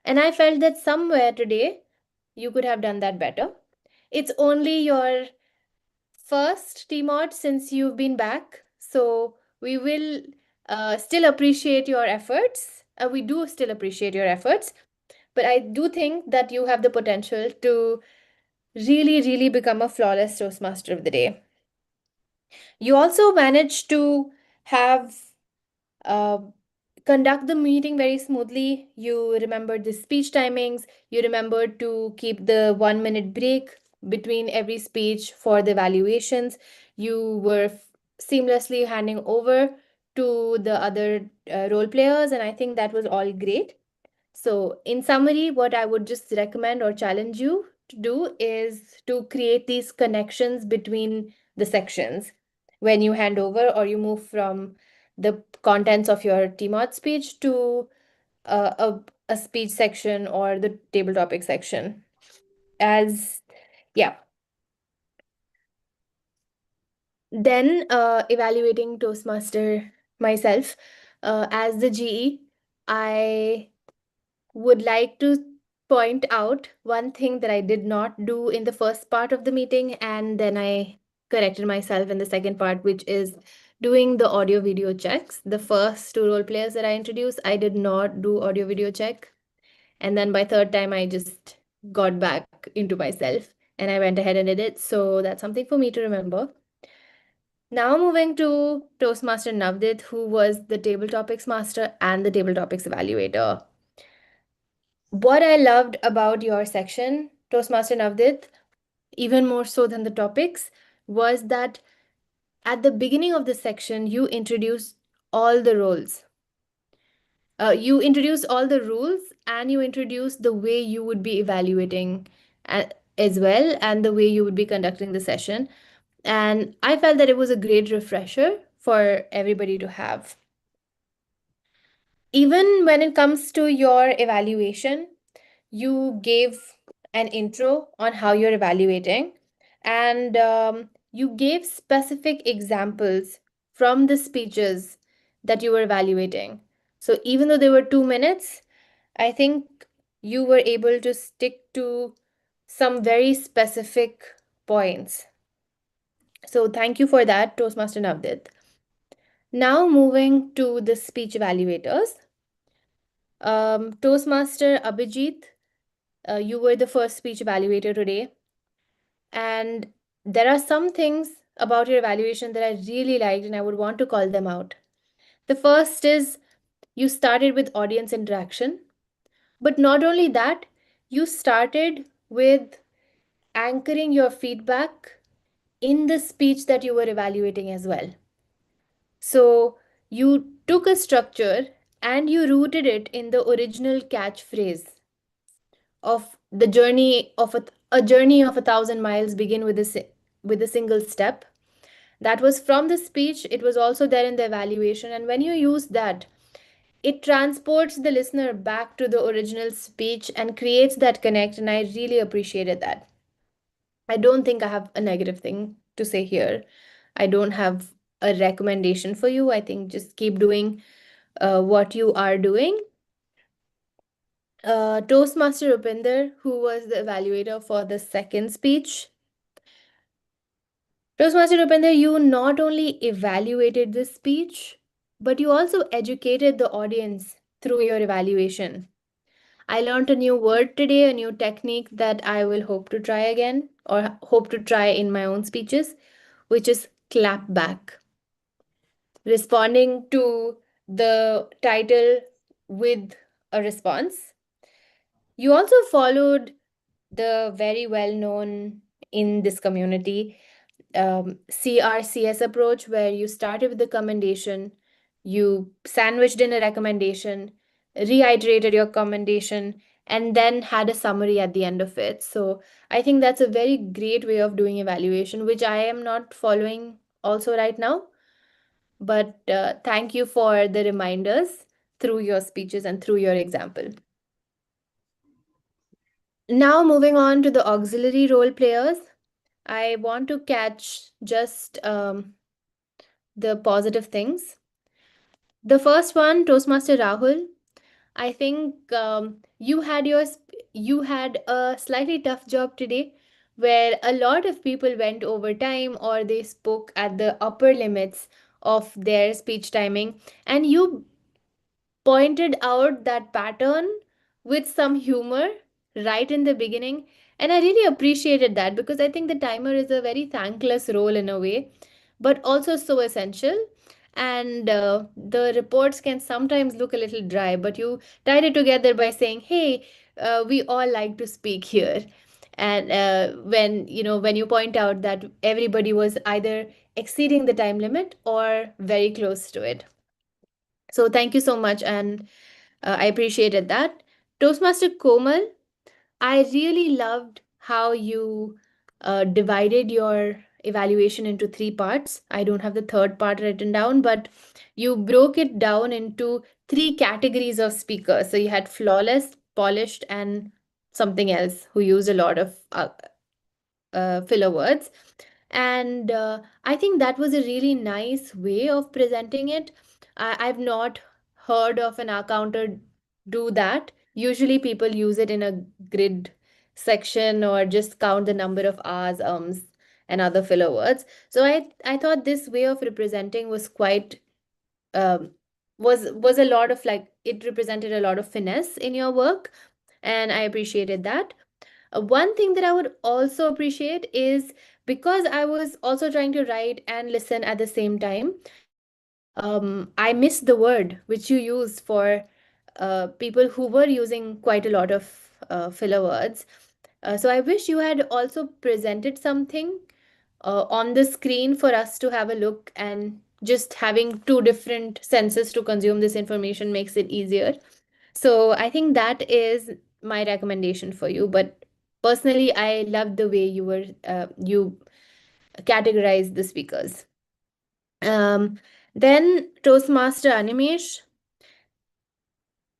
And I felt that somewhere today you could have done that better. It's only your first, Tmod, since you've been back, so we will still appreciate your efforts. We do still appreciate your efforts, but I do think that you have the potential to really, really become a flawless Toastmaster of the day. You also managed to have uh, conduct the meeting very smoothly. You remembered the speech timings. You remembered to keep the 1 minute break between every speech for the evaluations. You were seamlessly handing over to the other role players, and I think that was all great. So, in summary, what I would just recommend or challenge you to do is to create these connections between the sections when you hand over or you move from the contents of your TMOD speech to a speech section or the table topic section. As, yeah. Then, evaluating Toastmaster myself as the GE, I would like to point out one thing that I did not do in the first part of the meeting, and then I corrected myself in the second part, which is doing the audio video checks. The first two role players that I introduced, I did not do audio video check. And then by third time, I just got back into myself and I went ahead and did it. So that's something for me to remember. Now moving to Toastmaster Navdit, who was the table topics master and the table topics evaluator. What I loved about your section, Toastmaster Navdit, even more so than the topics, was that at the beginning of the section, you introduced all the roles. You introduced all the rules and you introduced the way you would be evaluating as well and the way you would be conducting the session. And I felt that it was a great refresher for everybody to have. Even when it comes to your evaluation, you gave an intro on how you're evaluating and you gave specific examples from the speeches that you were evaluating. So even though there were 2 minutes, I think you were able to stick to some very specific points. So thank you for that, Toastmaster Navdit. Now moving to the speech evaluators. Toastmaster Abhijit, you were the first speech evaluator today. And there are some things about your evaluation that I really liked and I would want to call them out. The first is you started with audience interaction. But not only that, you started with anchoring your feedback in the speech that you were evaluating as well. So you took a structure and you rooted it in the original catchphrase of the journey of a journey of 1,000 miles begin with a single step. That was from the speech. It was also there in the evaluation. And when you use that, it transports the listener back to the original speech and creates that connect. And I really appreciated that. I don't think I have a negative thing to say here. I don't have a recommendation for you. I think just keep doing what you are doing. Toastmaster Rupinder, who was the evaluator for the second speech. Toastmaster Rupinder, you not only evaluated the speech, but you also educated the audience through your evaluation. I learned a new word today, a new technique that I will hope to try again or hope to try in my own speeches, which is clap back. Responding to the title with a response. You also followed the very well known in this community CRCS approach, where you started with the commendation, you sandwiched in a recommendation, reiterated your commendation, and then had a summary at the end of it. So I think that's a very great way of doing evaluation, which I am not following also right now. But thank you for the reminders through your speeches and through your example. Now moving on to the auxiliary role players, I want to catch just the positive things. The first one, Toastmaster Rahul, I think you had a slightly tough job today, where a lot of people went over time or they spoke at the upper limits of their speech timing. And you pointed out that pattern with some humor right in the beginning. And I really appreciated that because I think the timer is a very thankless role in a way, but also so essential. And the reports can sometimes look a little dry, but you tied it together by saying, hey, we all like to speak here. And when you point out that everybody was either exceeding the time limit or very close to it. So thank you so much, and I appreciated that. Toastmaster Komal, I really loved how you divided your evaluation into three parts. I don't have the third part written down, but you broke it down into three categories of speakers. So you had flawless, polished, and something else who used a lot of filler words. And I think that was a really nice way of presenting it. I've not heard of an accounter do that. Usually people use it in a grid section or just count the number of R's, and other filler words. So I thought this way of representing was quite um, was a lot of, like, it represented a lot of finesse in your work, and I appreciated that. One thing that I would also appreciate is, because I was also trying to write and listen at the same time, I missed the word which you used for people who were using quite a lot of filler words. So I wish you had also presented something on the screen for us to have a look, and just having two different senses to consume this information makes it easier. So I think that is my recommendation for you. But personally, I loved the way you categorized the speakers. Then Toastmaster Animesh,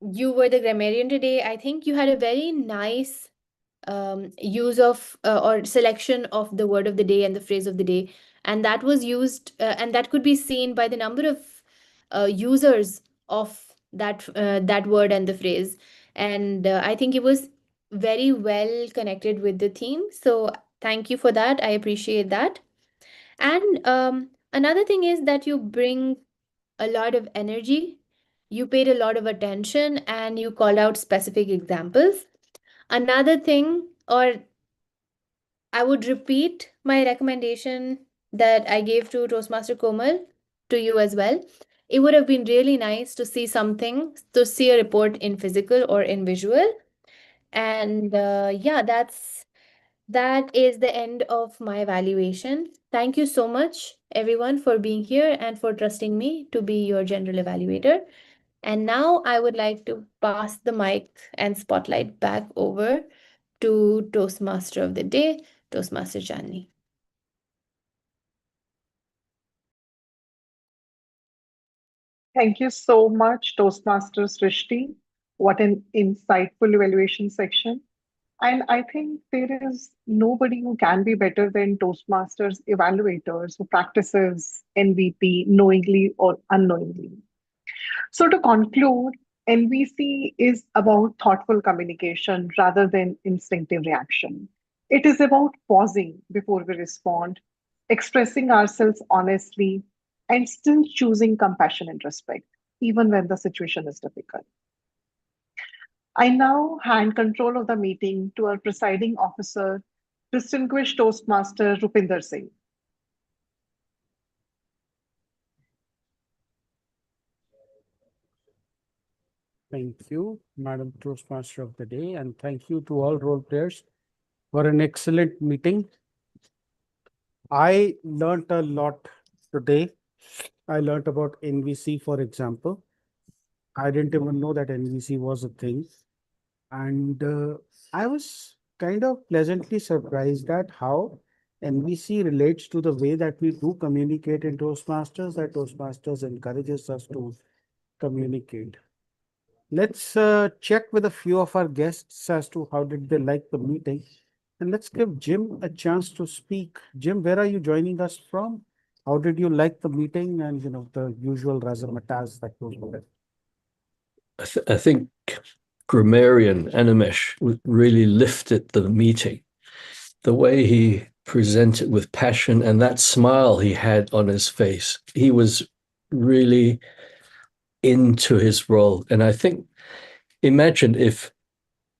you were the grammarian today. I think you had a very nice use of or selection of the word of the day and the phrase of the day, and that was used and that could be seen by the number of users of that word and the phrase. And I think it was very well connected with the theme, so thank you for that. I appreciate that. And another thing is that you bring a lot of energy, you paid a lot of attention, and you called out specific examples. Another thing, or I would repeat my recommendation that I gave to Toastmaster Komal to you as well. It would have been really nice to see something, to see a report in physical or in visual. And yeah, that is the end of my evaluation. Thank you so much, everyone, for being here and for trusting me to be your general evaluator. And now I would like to pass the mic and spotlight back over to Toastmaster of the Day, Toastmaster Chandni. Thank you so much, Toastmaster Srishti. What an insightful evaluation section. And I think there is nobody who can be better than Toastmasters evaluators who practices NVP knowingly or unknowingly. So to conclude, NVC is about thoughtful communication rather than instinctive reaction. It is about pausing before we respond, expressing ourselves honestly, and still choosing compassion and respect, even when the situation is difficult. I now hand control of the meeting to our presiding officer, distinguished Toastmaster Rupinder Singh. Thank you, Madam Toastmaster of the Day, and thank you to all role players for an excellent meeting. I learned a lot today. I learned about NVC, for example. I didn't even know that NVC was a thing. And I was kind of pleasantly surprised at how NVC relates to the way that we do communicate in Toastmasters, that Toastmasters encourages us to communicate. Let's check with a few of our guests as to how did they like the meeting. And let's give Jim a chance to speak. Jim, where are you joining us from? How did you like the meeting and, the usual razzmatazz that goes with it? I think grammarian Animesh really lifted the meeting. the way he presented with passion and that smile he had on his face. He was really into his role. And I think, imagine if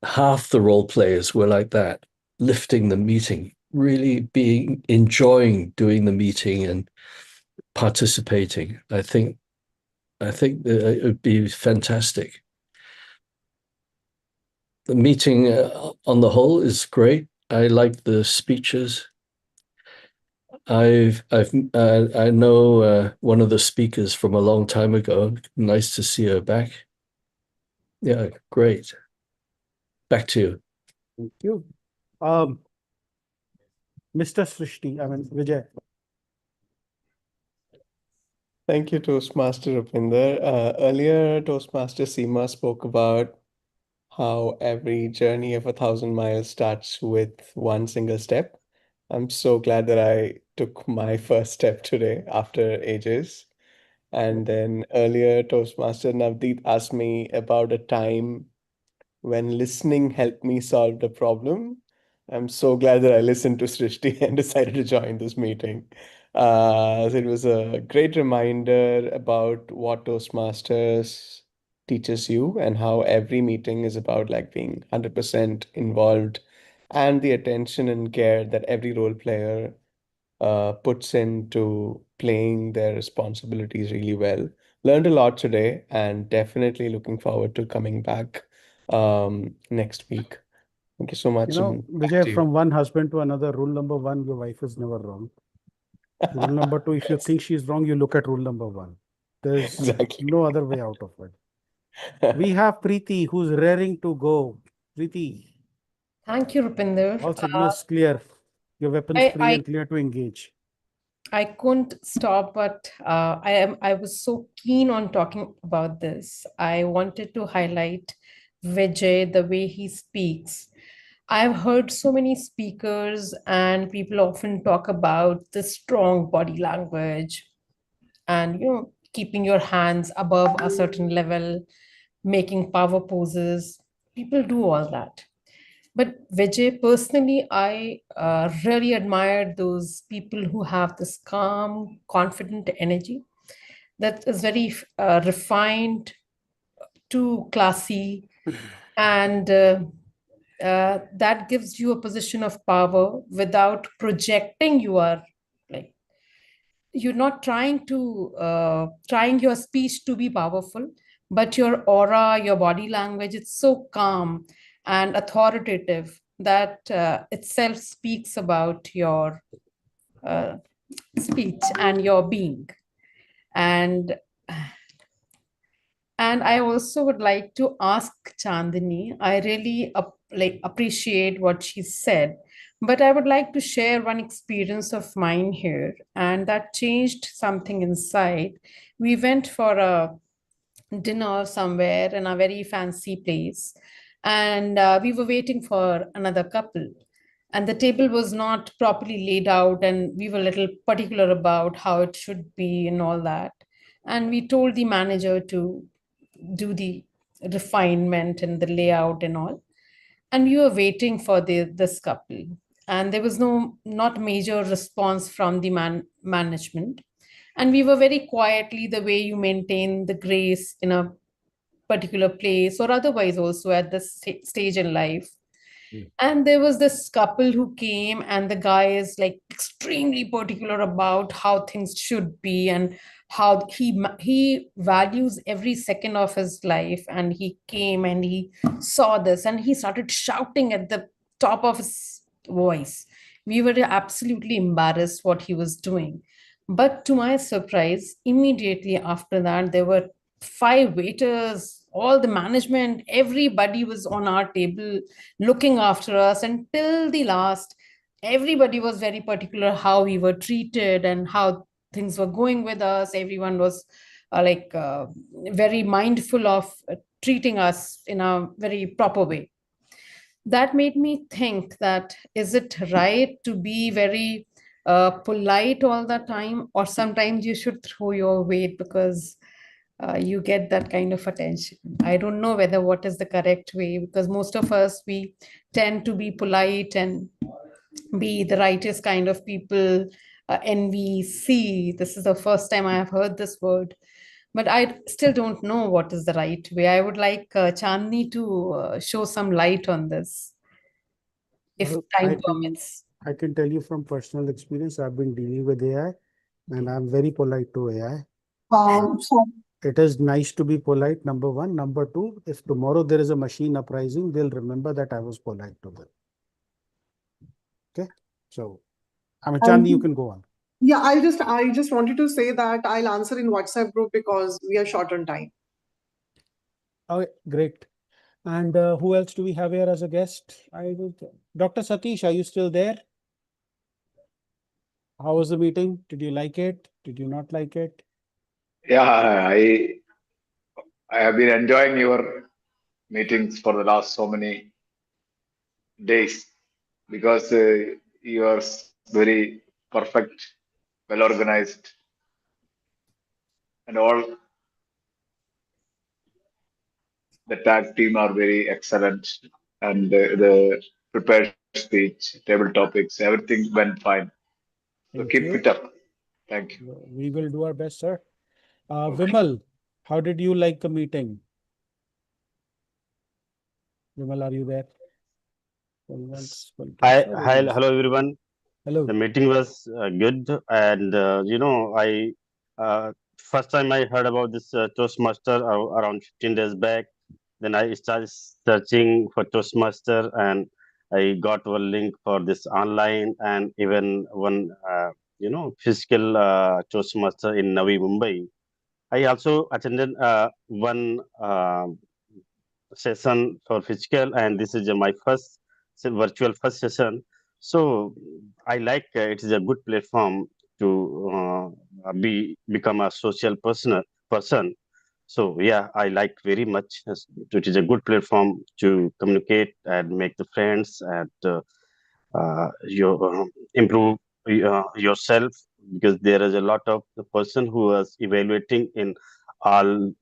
half the role players were like that, lifting the meeting, really enjoying doing the meeting and participating. I think it would be fantastic. The meeting on the whole is great. I like the speeches. I know one of the speakers from a long time ago. Nice to see her back. Yeah, great. Back to you. Thank you. Mr. Srishti, Vijay. Thank you, Toastmaster Rupinder. Earlier, Toastmaster Seema spoke about how every journey of 1,000 miles starts with one single step. I'm so glad that I took my first step today after ages. And then earlier, Toastmaster Navdeep asked me about a time when listening helped me solve the problem. I'm so glad that I listened to Srishti and decided to join this meeting. So it was a great reminder about what Toastmasters teaches you and how every meeting is about like being 100% involved and the attention and care that every role player puts into playing their responsibilities really well. Learned a lot today and definitely looking forward to coming back next week. Thank you so much. And back Vijay, to you. from one husband to another, rule number one, your wife is never wrong. Rule number two, if you think she's wrong, you look at rule number one. There's Exactly. no other way out of it. We have Preeti, who's raring to go. Preeti, Thank you, Rupinder. all signals clear. Your weapons free I and clear to engage. I couldn't stop, but I was so keen on talking about this. I wanted to highlight Vijay, the way he speaks. I've heard so many speakers, and people often talk about the strong body language and keeping your hands above a certain level, making power poses. People do all that. But Vijay, personally, I really admired those people who have this calm, confident energy that is very refined, too classy, and that gives you a position of power without projecting you are like you're not trying your speech to be powerful, but your aura, your body language, it's so calm and authoritative that itself speaks about your speech and your being. And I also would like to ask Chandni. I really appreciate what she said, but I would like to share one experience of mine here, and that changed something inside. We went for a dinner somewhere in a very fancy place, and we were waiting for another couple. And the table was not properly laid out, and we were a little particular about how it should be and all that. And we told the manager to do the refinement and the layout and all. And we were waiting for this couple, and there was not major response from the management. And we were very quietly, the way you maintain the grace in a particular place or otherwise also at this stage in life. And there was this couple who came, and the guy is like extremely particular about how things should be and how he values every second of his life. And he came and he saw this and he started shouting at the top of his voice. We were absolutely embarrassed what he was doing. But to my surprise, immediately after that, there were five waiters, all the management, everybody was on our table looking after us until the last. Everybody was very particular how we were treated and how things were going with us. Everyone was very mindful of treating us in a very proper way. That made me think that is it right to be very polite all the time, or sometimes you should throw your weight because you get that kind of attention. I don't know whether what is the correct way, because most of us, we tend to be polite and be the righteous kind of people, NVC. This is the first time I have heard this word, but I still don't know what is the right way. I would like Chandni to show some light on this, if Well, time permits. I can tell you from personal experience, I've been dealing with AI and I'm very polite to AI. It is nice to be polite, number one. Number two, if tomorrow there is a machine uprising, they'll remember that I was polite to them. Okay, so Chandni, you can go on. Yeah, I just wanted to say that I'll answer in WhatsApp group because we are short on time. Okay, great. And who else do we have here as a guest? Dr. Satish, are you still there? How was the meeting? Did you like it? Did you not like it? Yeah, I have been enjoying your meetings for the last so many days because you are very perfect, well organized, and all the tag team are very excellent, and the prepared speech, table topics, everything went fine. So Thank keep you. it up. Thank you. We will do our best, sir. Okay. Vimal, how did you like the meeting? Vimal, are you there? Hello everyone. Hello. The meeting was good, and first time I heard about this Toastmaster around 15 days back. Then I started searching for Toastmaster, and I got one link for this online, and even one physical Toastmaster in Navi Mumbai. I also attended one session for physical, and this is my first virtual first session. So I like it is a good platform to become a social person. So yeah, I like very much. It is a good platform to communicate and make the friends and improve yourself, because there is a lot of the person who is evaluating in all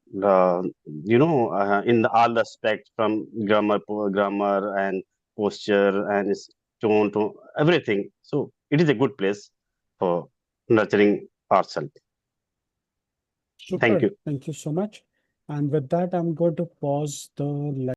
in all aspects, from grammar and posture and tone to everything. So it is a good place for nurturing ourselves. Super. Thank you. Thank you so much. And with that, I'm going to pause the